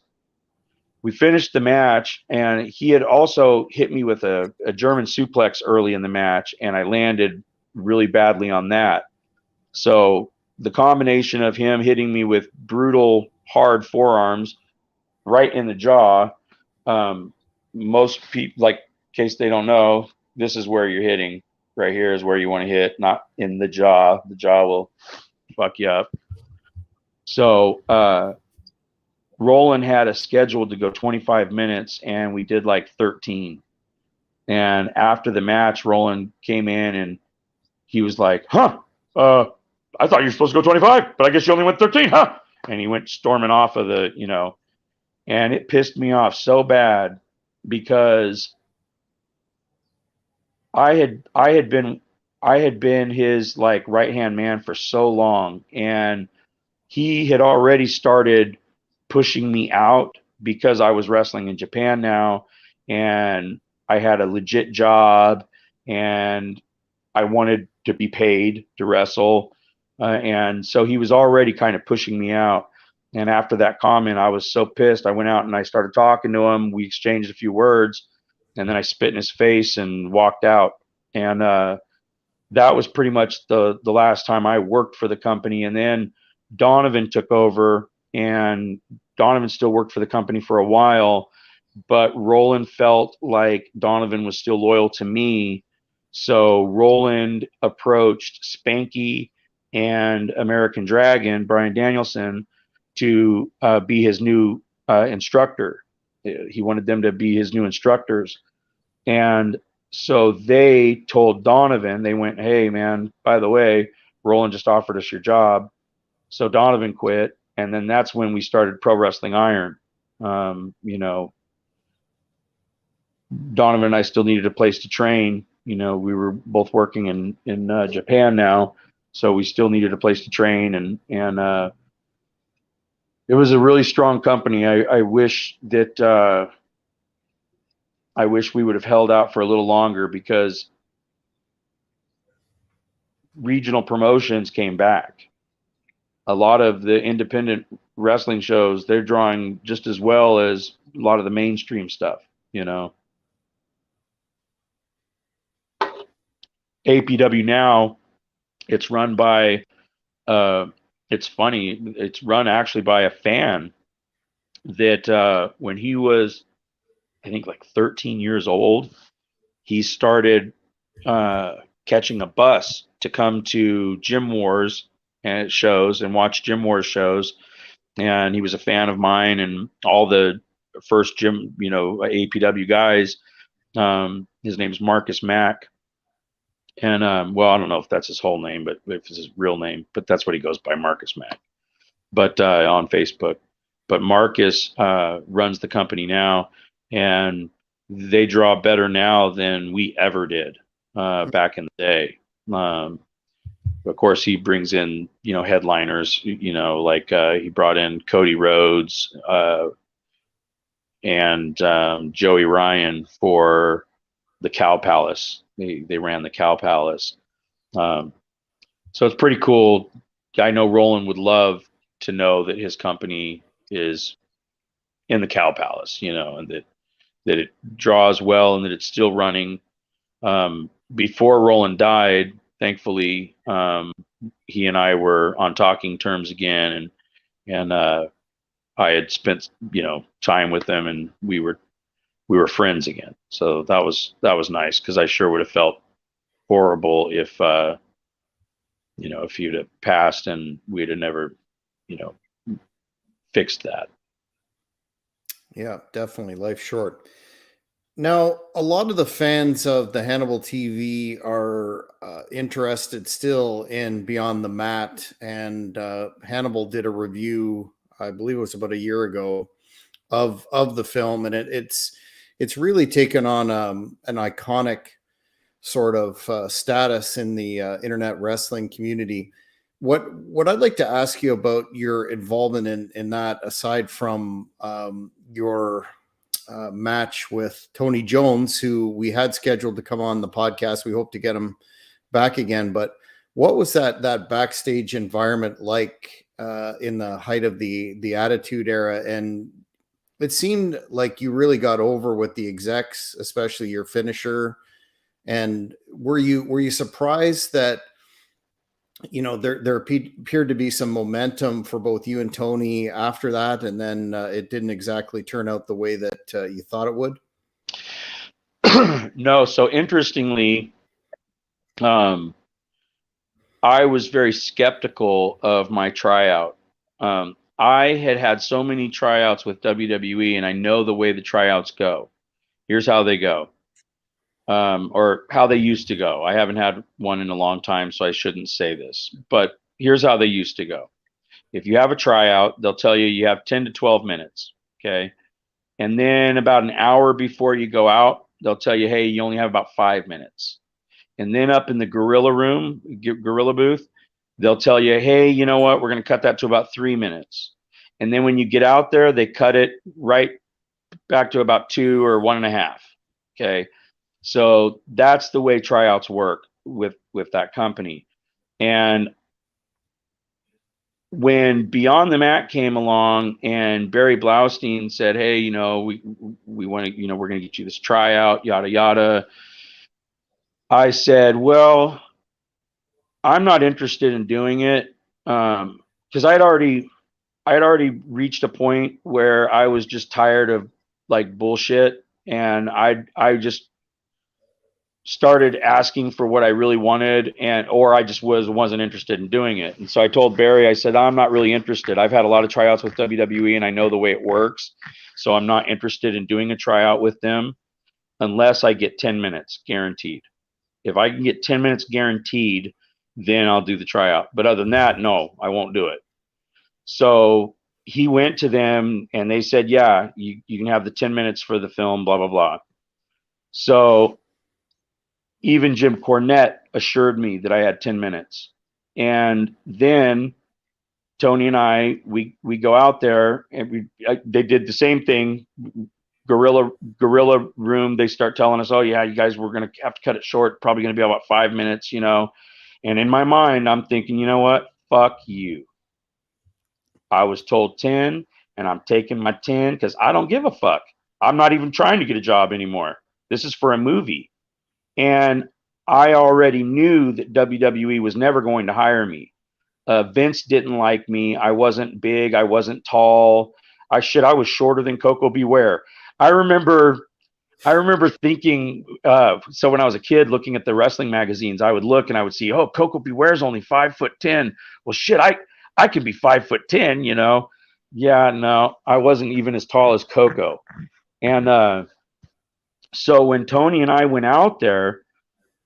we finished the match, and he had also hit me with a German suplex early in the match, and I landed really badly on that. So the combination of him hitting me with brutal, hard forearms right in the jaw, most people, like, in case they don't know, this is where you're hitting. Right here is where you want to hit, not in the jaw. The jaw will fuck you up. So Roland had a schedule to go 25 minutes, and we did like 13. And after the match, Roland came in, and he was like, I thought you were supposed to go 25, but I guess you only went 13, huh? And he went storming off of and it pissed me off so bad because I had been his like right-hand man for so long, and he had already started pushing me out because I was wrestling in Japan now, and I had a legit job, and I wanted to be paid to wrestle. And so he was already kind of pushing me out. And after that comment, I was so pissed. I went out and I started talking to him. We exchanged a few words, and then I spit in his face and walked out. And that was pretty much the last time I worked for the company. And then Donovan took over, and Donovan still worked for the company for a while, but Roland felt like Donovan was still loyal to me. So Roland approached Spanky and American Dragon, Brian Danielson, to be his new instructor. He wanted them to be his new instructors. And so they told Donovan, they went, "Hey, man, by the way, Roland just offered us your job." So Donovan quit. And then that's when we started Pro Wrestling Iron. Donovan and I still needed a place to train. We were both working in Japan now, so we still needed a place to train, and it was a really strong company. I wish we would have held out for a little longer, because regional promotions came back. A lot of the independent wrestling shows, they're drawing just as well as a lot of the mainstream stuff, APW now, it's run by, it's funny, it's run actually by a fan that when he was, I think, like 13 years old, he started catching a bus to come to Gym Wars and shows and watch Gym Wars shows. And he was a fan of mine and all the first gym, APW guys. His name's Marcus Mack. And well, I don't know if that's his whole name, but if it's his real name, but that's what he goes by, Marcus Mack. But on Facebook. But Marcus runs the company now, and they draw better now than we ever did back in the day. Of course, he brings in, headliners, like he brought in Cody Rhodes and Joey Ryan for the Cow Palace. They ran the Cow Palace. So it's pretty cool. I know Roland would love to know that his company is in the Cow Palace, and that it draws well and that it's still running. Before Roland died, thankfully, he and I were on talking terms again, and I had spent time with them, and we were friends again. So that was nice, because I sure would have felt horrible if if he'd have passed and we'd have never fixed that. Yeah, definitely. Life short. Now, a lot of the fans of the Hannibal TV are interested still in Beyond the Mat, and Hannibal did a review, I believe it was about a year ago, of the film, and it's really taken on an iconic sort of status in the internet wrestling community. What I'd like to ask you about your involvement in that, aside from your match with Tony Jones, who we had scheduled to come on the podcast. We hope to get him back again. But what was that backstage environment like in the height of the Attitude Era? And it seemed like you really got over with the execs, especially your finisher. And were you surprised that there appeared to be some momentum for both you and Tony after that, and then it didn't exactly turn out the way that you thought it would? No. So interestingly, I was very skeptical of my tryout. I had so many tryouts with WWE, and I know the way the tryouts go. Here's how they go. Or how they used to go. I haven't had one in a long time, so I shouldn't say this. But here's how they used to go. If you have a tryout, they'll tell you have 10 to 12 minutes, okay? And then about an hour before you go out, they'll tell you, hey, you only have about 5 minutes. And then up in the gorilla booth, they'll tell you, hey, you know what? We're going to cut that to about 3 minutes. And then when you get out there, they cut it right back to about 2 or 1.5, okay? So that's the way tryouts work with that company. And when Beyond the Mat came along and Barry Blaustein said, hey, we want to, we're going to get you this tryout, yada, yada. I said, well, I'm not interested in doing it. Cause I'd already reached a point where I was just tired of like bullshit. And I just started asking for what I really wanted, or I just wasn't interested in doing it. And so I told Barry, I said, I'm not really interested. I've had a lot of tryouts with WWE and I know the way it works. So I'm not interested in doing a tryout with them unless I get 10 minutes guaranteed. If I can get 10 minutes guaranteed, then I'll do the tryout. But other than that, no, I won't do it. So he went to them and they said, yeah, you can have the 10 minutes for the film, blah, blah, blah. So even Jim Cornette assured me that I had 10 minutes. And then Tony and I, we go out there and they did the same thing. Gorilla room. They start telling us, oh yeah, you guys, we're going to have to cut it short. Probably going to be about 5 minutes, And in my mind, I'm thinking, you know what? Fuck you. I was told 10 and I'm taking my 10 because I don't give a fuck. I'm not even trying to get a job anymore. This is for a movie. And I already knew that WWE was never going to hire me. Vince didn't like me. I wasn't big. I wasn't tall. I was shorter than Coco Beware. I remember thinking, so when I was a kid looking at the wrestling magazines, I would look and I would see, oh, Coco Beware's only 5'10". Well, shit, I could be 5'10", Yeah, no, I wasn't even as tall as Coco. And so when Tony and I went out there,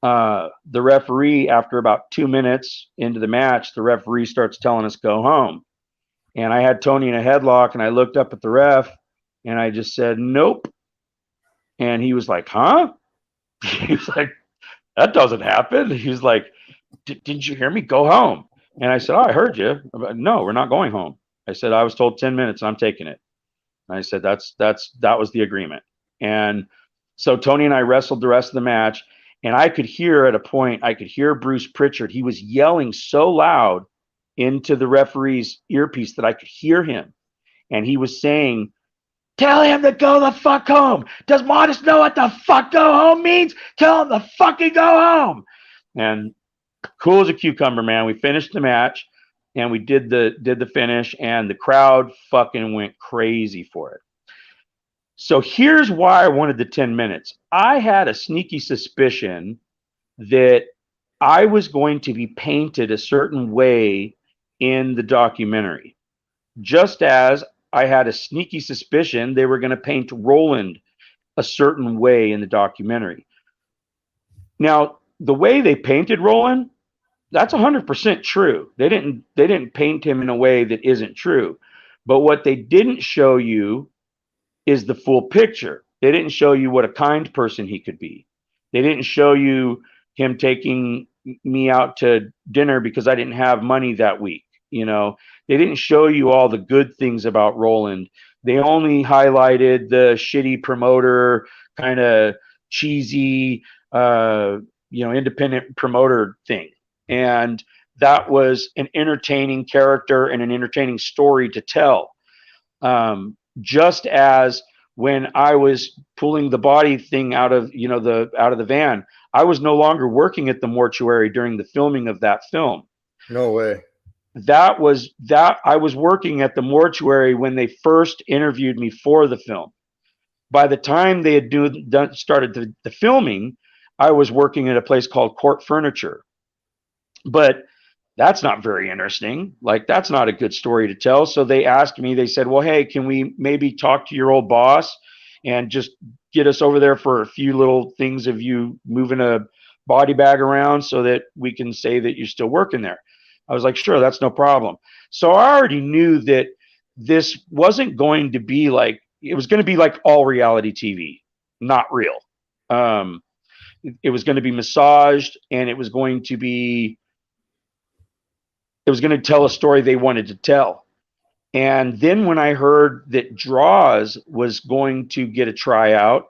the referee, after about 2 minutes into the match, the referee starts telling us go home. And I had Tony in a headlock and I looked up at the ref and I just said, nope. And he was like, huh? He was like, that doesn't happen. He was like, didn't you hear me? Go home. And I said, oh, I heard you. No, we're not going home. I said, I was told 10 minutes and I'm taking it. And I said, that was the agreement. And so Tony and I wrestled the rest of the match. And I could hear at a point, I could hear Bruce Pritchard. He was yelling so loud into the referee's earpiece that I could hear him. And he was saying, tell him to go the fuck home. Does Modest know what the fuck go home means? Tell him to fucking go home. And cool as a cucumber, man. We finished the match and we did the finish, and the crowd fucking went crazy for it. So here's why I wanted the 10 minutes. I had a sneaky suspicion that I was going to be painted a certain way in the documentary, just as I had a sneaky suspicion they were going to paint Roland a certain way in the documentary. Now, the way they painted Roland, that's 100% true. They didn't paint him in a way that isn't true. But what they didn't show you is the full picture. They didn't show you what a kind person he could be. They didn't show you him taking me out to dinner because I didn't have money that week. You know, they didn't show you all the good things about Roland. They only highlighted the shitty promoter, kind of cheesy, independent promoter thing. And that was an entertaining character and an entertaining story to tell. Just as when I was pulling the body thing out of the van, I was no longer working at the mortuary during the filming of that film. No way. I was working at the mortuary when they first interviewed me for the film. By the time they had started the filming, I was working at a place called Court Furniture. But that's not very interesting. Like, that's not a good story to tell. So they asked me, they said, well, hey, can we maybe talk to your old boss and just get us over there for a few little things of you moving a body bag around so that we can say that you're still working there? I was like, sure, that's no problem. So I already knew that this wasn't going to be like, it was going to be like all reality TV, not real. It was going to be massaged, and it was going to tell a story they wanted to tell. And then when I heard that Draws was going to get a tryout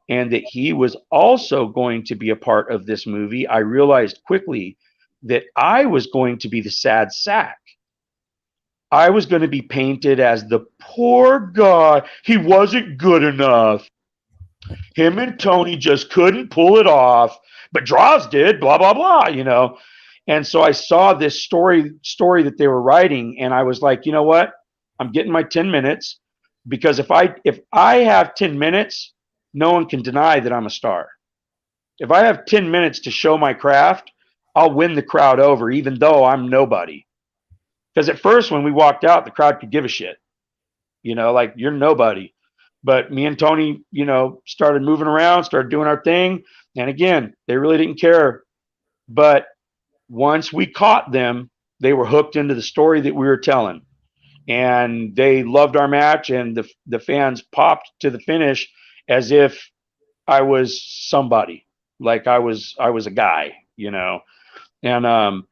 and that he was also going to be a part of this movie, I realized quickly that I was going to be the sad sack. I was going to be painted as the poor guy. He wasn't good enough. Him and Tony just couldn't pull it off, but Draws did, blah, blah, blah, you know. And so I saw this story that they were writing, and I was like, you know what? I'm getting my 10 minutes, because if I have 10 minutes, no one can deny that I'm a star. If I have 10 minutes to show my craft, I'll win the crowd over, even though I'm nobody. Because at first, when we walked out, the crowd could give a shit. You know, like, you're nobody. But me and Tony, you know, started moving around, started doing our thing. And again, they really didn't care. But once we caught them, they were hooked into the story that we were telling. And they loved our match, and the fans popped to the finish as if I was somebody, like I was a guy, you know. And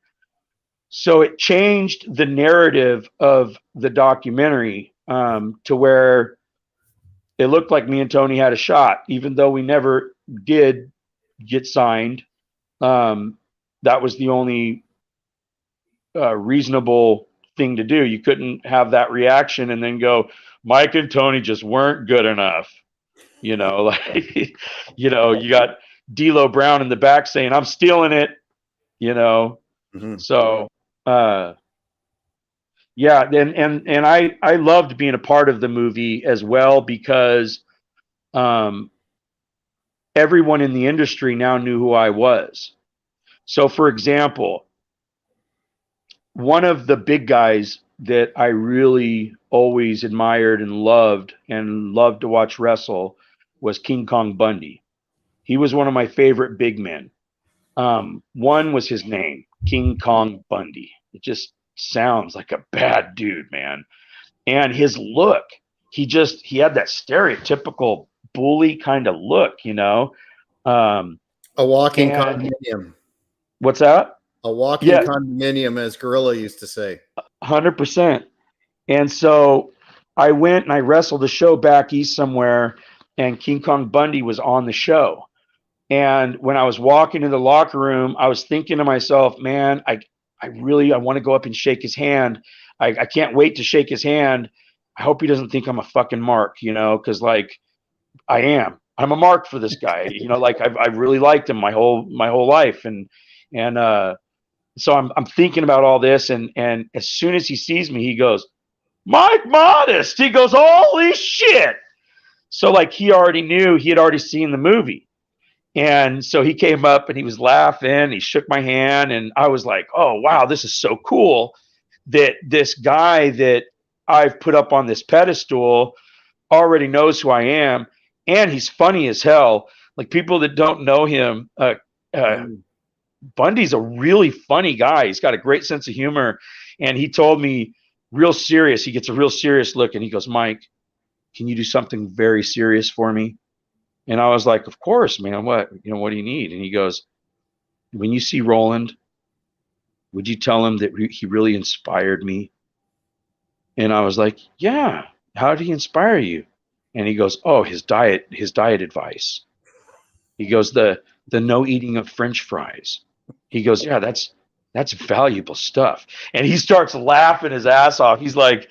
so it changed the narrative of the documentary to where it looked like me and Tony had a shot, even though we never did get signed. That was the only reasonable thing to do. You couldn't have that reaction and then go, Mike and Tony just weren't good enough. You know, like, you know, you got D'Lo Brown in the back saying, I'm stealing it, you know. Mm-hmm. So, yeah. And I loved being a part of the movie as well, because everyone in the industry now knew who I was. So, for example, one of the big guys that I really always admired and loved to watch wrestle was King Kong Bundy. He was one of my favorite big men. One was his name, King Kong Bundy. It just sounds like a bad dude, man. And his look, he had that stereotypical bully kind of look, you know. Um, A walking and condominium. what's that? A walking Yeah, condominium, as Gorilla used to say. 100%. And so I went and I wrestled a show back east somewhere, and King Kong Bundy was on the show. And when I was walking in the locker room, I was thinking to myself, man, I want to go up and shake his hand. I can't wait to shake his hand. I hope he doesn't think I'm a fucking mark, you know, because like I am. I'm a mark for this guy, you know. Like I've really liked him my whole life, and so I'm thinking about all this, and as soon as he sees me, he goes, Mike Modest. He goes, holy shit. So like he already knew, he had already seen the movie. And so he came up and he was laughing. He shook my hand, and I was like, "Oh wow, this is so cool that this guy that I've put up on this pedestal already knows who I am, and he's funny as hell." Like people that don't know him, Bundy's a really funny guy. He's got a great sense of humor, and he told me real serious. He gets a real serious look, and he goes, "Mike, can you do something very serious for me?" And I was like, of course, man. What, you know, what do you need? And he goes, when you see Roland, would you tell him that he really inspired me? And I was like, yeah. How did he inspire you? And he goes, oh, his diet advice. He goes, the no eating of French fries. He goes, yeah, that's valuable stuff. And he starts laughing his ass off. He's like,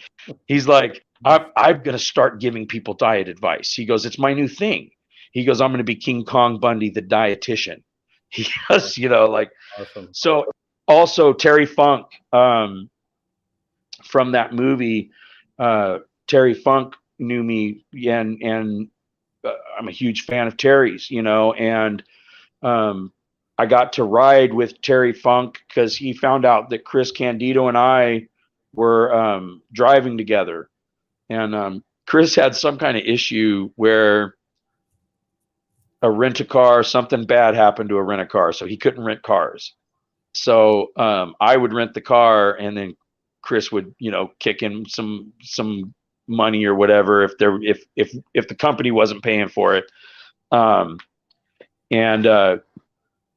I'm gonna start giving people diet advice. He goes, it's my new thing. He goes, I'm gonna be King Kong Bundy, the dietitian. He goes, you know, like Awesome. so. Also, Terry Funk from that movie. Terry Funk knew me, and I'm a huge fan of Terry's, you know, and I got to ride with Terry Funk because he found out that Chris Candido and I were driving together, and Chris had some kind of issue where a rent-a-car, something bad happened to a rent-a-car, so he couldn't rent cars. So I would rent the car, and then Chris would, you know, kick in some money or whatever if the company wasn't paying for it. Um, and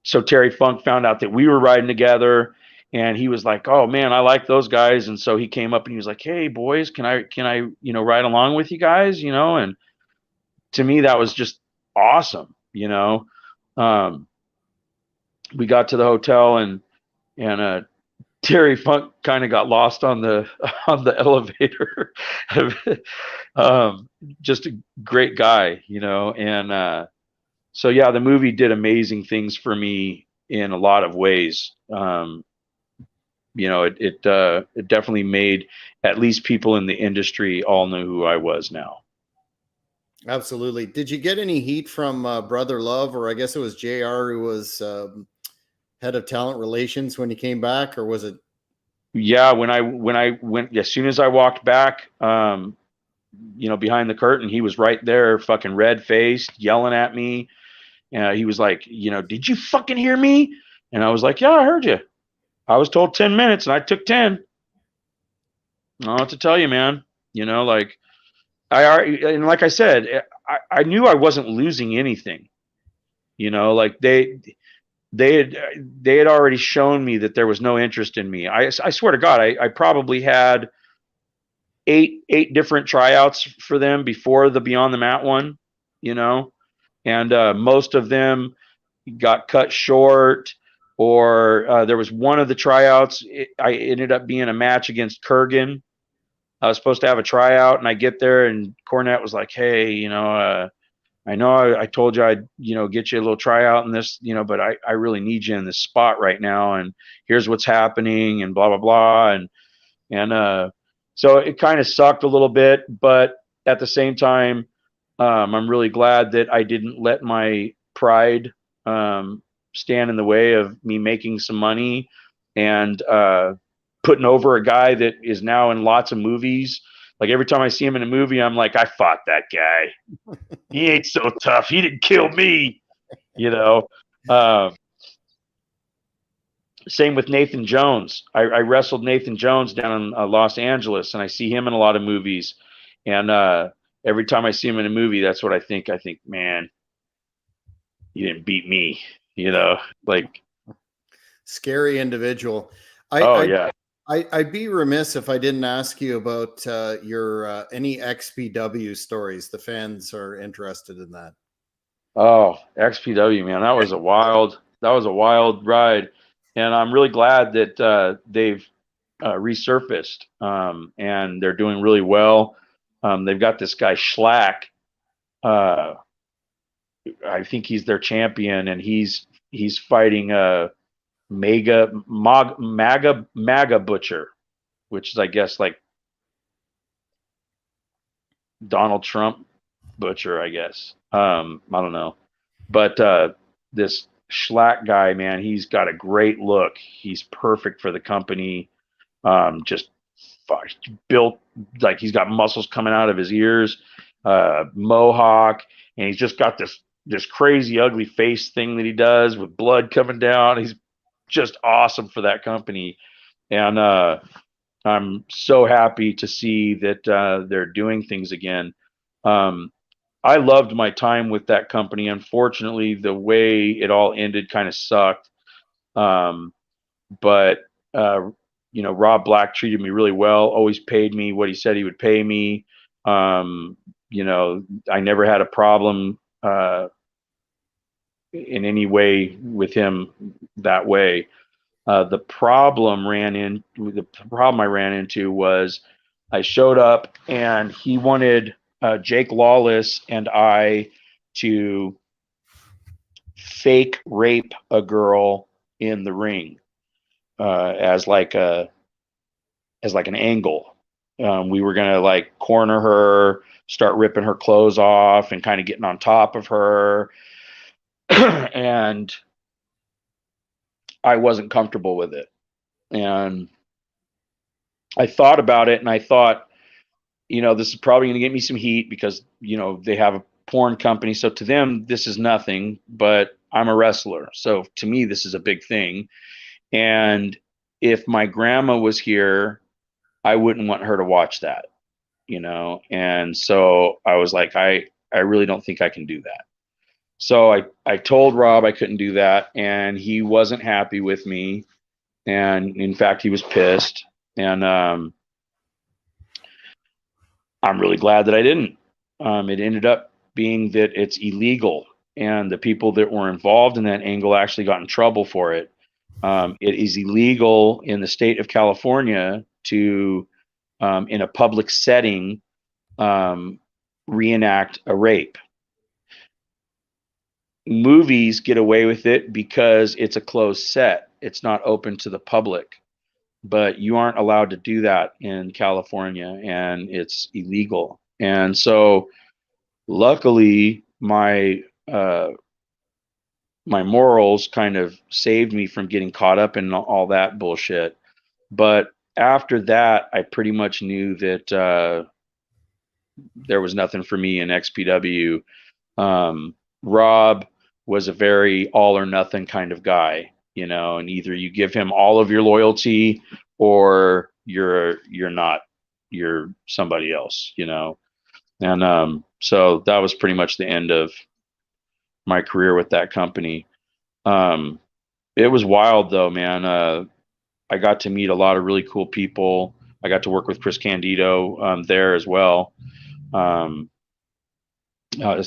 so Terry Funk found out that we were riding together, and he was like, "Oh man, I like those guys." And so he came up and he was like, "Hey boys, can I you know ride along with you guys?" You know, and to me that was just awesome. You know, um, we got to the hotel, and Terry Funk kind of got lost on the on the elevator. Just a great guy, you know, and so yeah, the movie did amazing things for me in a lot of ways. You know, it definitely made at least people in the industry all know who I was now. Absolutely. Did you get any heat from Brother Love, or I guess it was JR who was head of talent relations when he came back, or was it? Yeah, when I went, as soon as I walked back, you know, behind the curtain, he was right there, fucking red faced, yelling at me. He was like, you know, did you fucking hear me? And I was like, yeah, I heard you. I was told 10 minutes and I took 10. I don't know what to tell you, man. You know, like and like I said, I knew I wasn't losing anything. You know, like they had they had already shown me that there was no interest in me. I swear to God, I probably had eight different tryouts for them before the Beyond the Mat one. You know, and most of them got cut short, or there was one of the tryouts. I ended up being a match against Kurgan. I was supposed to have a tryout, and I get there, and Cornette was like, "Hey, you know, I know I told you I'd, you know, get you a little tryout in this, you know, but I really need you in this spot right now, and here's what's happening, and blah blah blah." And so it kind of sucked a little bit, but at the same time, I'm really glad that I didn't let my pride stand in the way of me making some money and putting over a guy that is now in lots of movies. Like every time I see him in a movie, I'm like, I fought that guy. He ain't so tough. He didn't kill me, you know. Uh, Same with Nathan Jones. I wrestled Nathan Jones down in Los Angeles, and I see him in a lot of movies. And every time I see him in a movie, that's what I think. I think, man, you didn't beat me, like, Scary individual. oh I, yeah. I'd be remiss if I didn't ask you about your any XPW stories. The fans are interested in that. Oh, XPW, man, that was a wild ride, and I'm really glad that they've resurfaced, and they're doing really well. They've got this guy Schlack. Uh, I think he's their champion, and he's fighting a MAGA Butcher, which is, I guess, like Donald Trump Butcher, I guess. I don't know, but this Schlack guy, man, he's got a great look. He's perfect for the company. Just built, like, he's got muscles coming out of his ears, mohawk, and he's just got this crazy ugly face thing that he does with blood coming down. He's just awesome for that company, and I'm so happy to see that they're doing things again. Um, I loved my time with that company. Unfortunately, the way it all ended kind of sucked. Um, but uh, Rob Black treated me really well. Always paid me what he said he would pay me. Um, I never had a problem in any way with him that way. The problem I ran into was I showed up and he wanted Jake Lawless and I to fake rape a girl in the ring as like an angle. We were gonna like corner her, start ripping her clothes off, and kind of getting on top of her, and I wasn't comfortable with it. And I thought about it, and I thought, this is probably going to get me some heat because they have a porn company, so to them this is nothing. But I'm a wrestler, so to me this is a big thing. And if my grandma was here, I wouldn't want her to watch that. And so I was like, I really don't think I can do that. So I told Rob I couldn't do that, and he wasn't happy with me, and in fact he was pissed. And I'm really glad that I didn't. It ended up being that it's illegal, and the people that were involved in that angle actually got in trouble for it. It is illegal in the state of California to in a public setting reenact a rape. Movies get away with it because it's a closed set. It's not open to the public, but you aren't allowed to do that in California, and it's illegal. And so luckily my morals kind of saved me from getting caught up in all that bullshit. But after that, I pretty much knew that there was nothing for me in XPW. Rob was a very all or nothing kind of guy, and either you give him all of your loyalty or you're not, you're somebody else, And so that was pretty much the end of my career with that company. Um, it was wild though, man. I got to meet a lot of really cool people. I got to work with Chris Candido there as well. Um,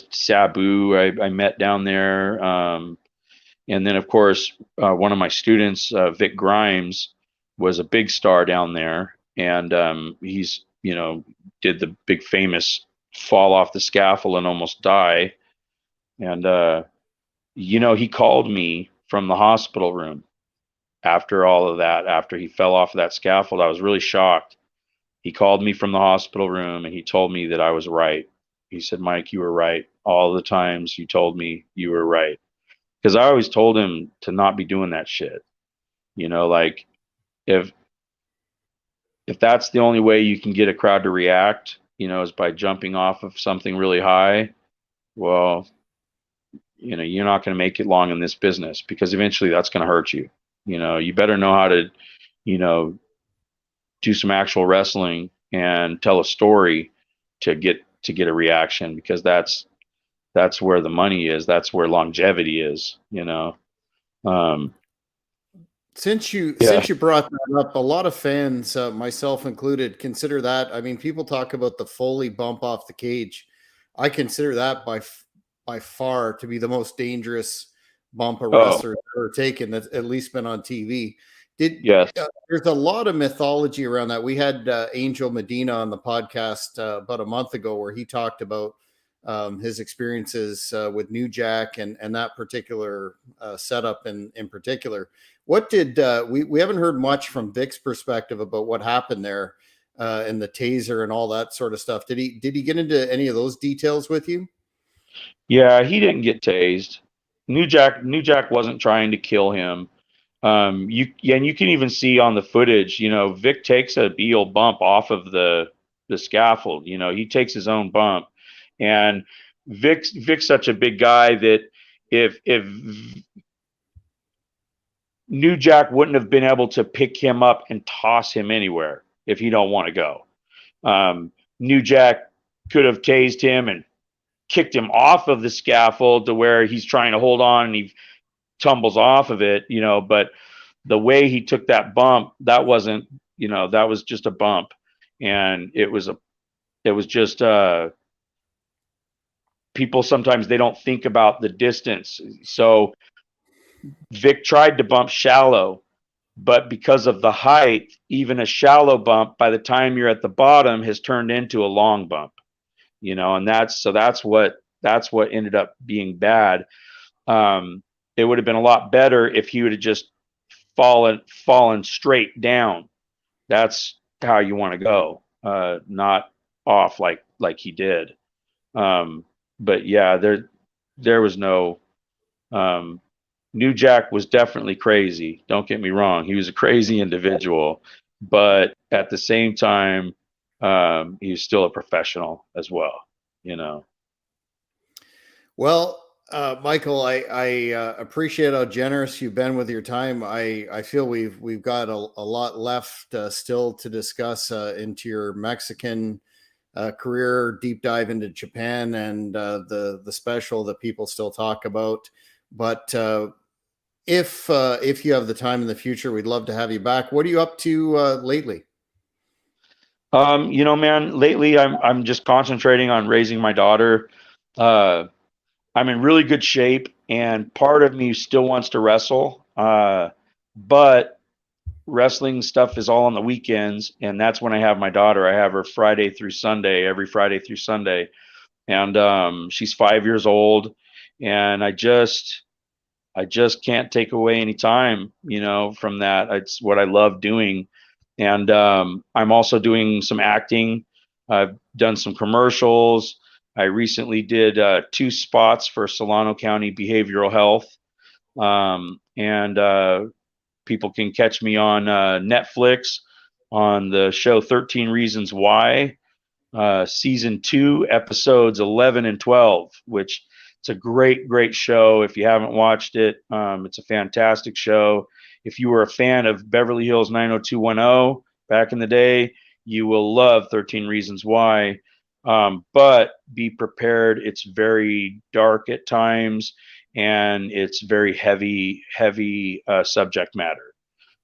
Sabu, I met down there. And then, of course, one of my students, Vic Grimes, was a big star down there. And he's, did the big famous fall off the scaffold and almost die. And, he called me from the hospital room after all of that, after he fell off of that scaffold. I was really shocked. He called me from the hospital room and he told me that I was right. He said, Mike, you were right. All the times you told me you were right. Because I always told him to not be doing that shit. Like if that's the only way you can get a crowd to react, is by jumping off of something really high, well, you're not going to make it long in this business because eventually that's going to hurt you. You better know how to, do some actual wrestling and tell a story to get to get a reaction, because that's where the money is. That's where longevity is, you know. Since you Yeah. since you brought that up, a lot of fans, myself included, consider that. I mean, people talk about the Foley bump off the cage. I consider that by far to be the most dangerous bump a Oh, wrestler ever taken, that's at least been on TV. Did yes. There's a lot of mythology around that. We had Angel Medina on the podcast about a month ago, where he talked about his experiences with New Jack and that particular setup in particular. What did we haven't heard much from Vic's perspective about what happened there and the taser and all that sort of stuff. Did he get into any of those details with you? Yeah, he didn't get tased. New Jack wasn't trying to kill him. And you can even see on the footage, you know, Vic takes a heel bump off of the scaffold. You know, he takes his own bump, and Vic's such a big guy that if New Jack wouldn't have been able to pick him up and toss him anywhere if he don't want to go. New Jack could have tased him and kicked him off of the scaffold to where he's trying to hold on and he tumbles off of it, you know, but the way he took that bump, that wasn't, you know, that was just a bump. And it was just people sometimes they don't think about the distance. So Vic tried to bump shallow, but because of the height, even a shallow bump by the time you're at the bottom has turned into a long bump, you know, and that's what ended up being bad. It would have been a lot better if he would have just fallen straight down. That's how you want to go, not off like he did. But yeah, there was no New Jack was definitely crazy. Don't get me wrong, he was a crazy individual, but at the same time, he was still a professional as well. You know. Well, Michael, I appreciate how generous you've been with your time. I feel we've got a lot left still to discuss into your Mexican career, deep dive into Japan, and the special that people still talk about. But if you have the time in the future, we'd love to have you back. What are you up to lately? You know, man, lately I'm just concentrating on raising my daughter. Uh, I'm in really good shape, and part of me still wants to wrestle. But wrestling stuff is all on the weekends, and that's when I have my daughter. I have her Friday through Sunday, every Friday through Sunday, and she's 5 years old, and I just can't take away any time, you know, from that. It's what I love doing. And I'm also doing some acting. I've done some commercials. I recently did 2 spots for Solano County Behavioral Health. And people can catch me on Netflix on the show 13 Reasons Why, season 2, episodes 11 and 12, which it's a great show. If you haven't watched it, it's a fantastic show. If you were a fan of Beverly Hills 90210 back in the day, you will love 13 Reasons Why. But be prepared. It's very dark at times, and it's very heavy subject matter.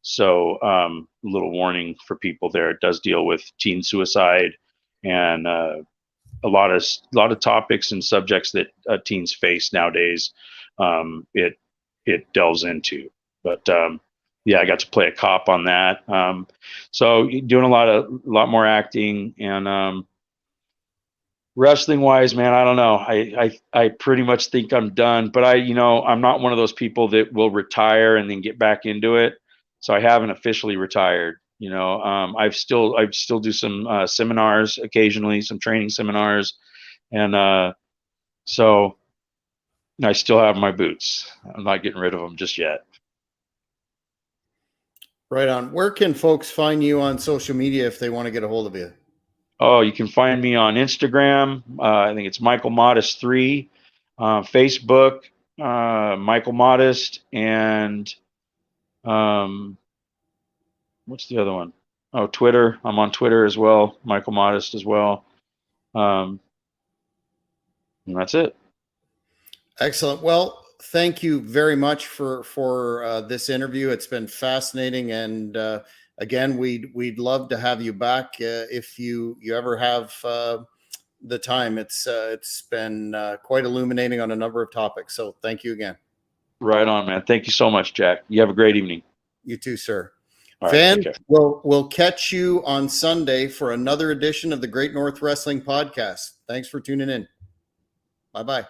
So, a little warning for people there. It does deal with teen suicide and a lot of topics and subjects that teens face nowadays. It delves into, but yeah, I got to play a cop on that. So doing a lot more acting, and wrestling wise, man, I don't know. I pretty much think I'm done, but I'm not one of those people that will retire and then get back into it. So I haven't officially retired. I still do some seminars occasionally, some training seminars, and so I still have my boots. I'm not getting rid of them just yet. Right on. Where can folks find you on social media if they want to get a hold of you? Oh, you can find me on Instagram. I think it's Michael Modest 3. Facebook, Michael Modest, and um, what's the other one? Oh, Twitter. I'm on Twitter as well, Michael Modest as well. Um, And that's it. Excellent. Well, thank you very much for this interview. It's been fascinating, and again, we'd love to have you back if you ever have the time. It's been quite illuminating on a number of topics. So thank you again. Right on, man. Thank you so much, Jack. You have a great evening. You too, sir. All right, Fans, take care. we'll catch you on Sunday for another edition of the Great North Wrestling Podcast. Thanks for tuning in. Bye-bye.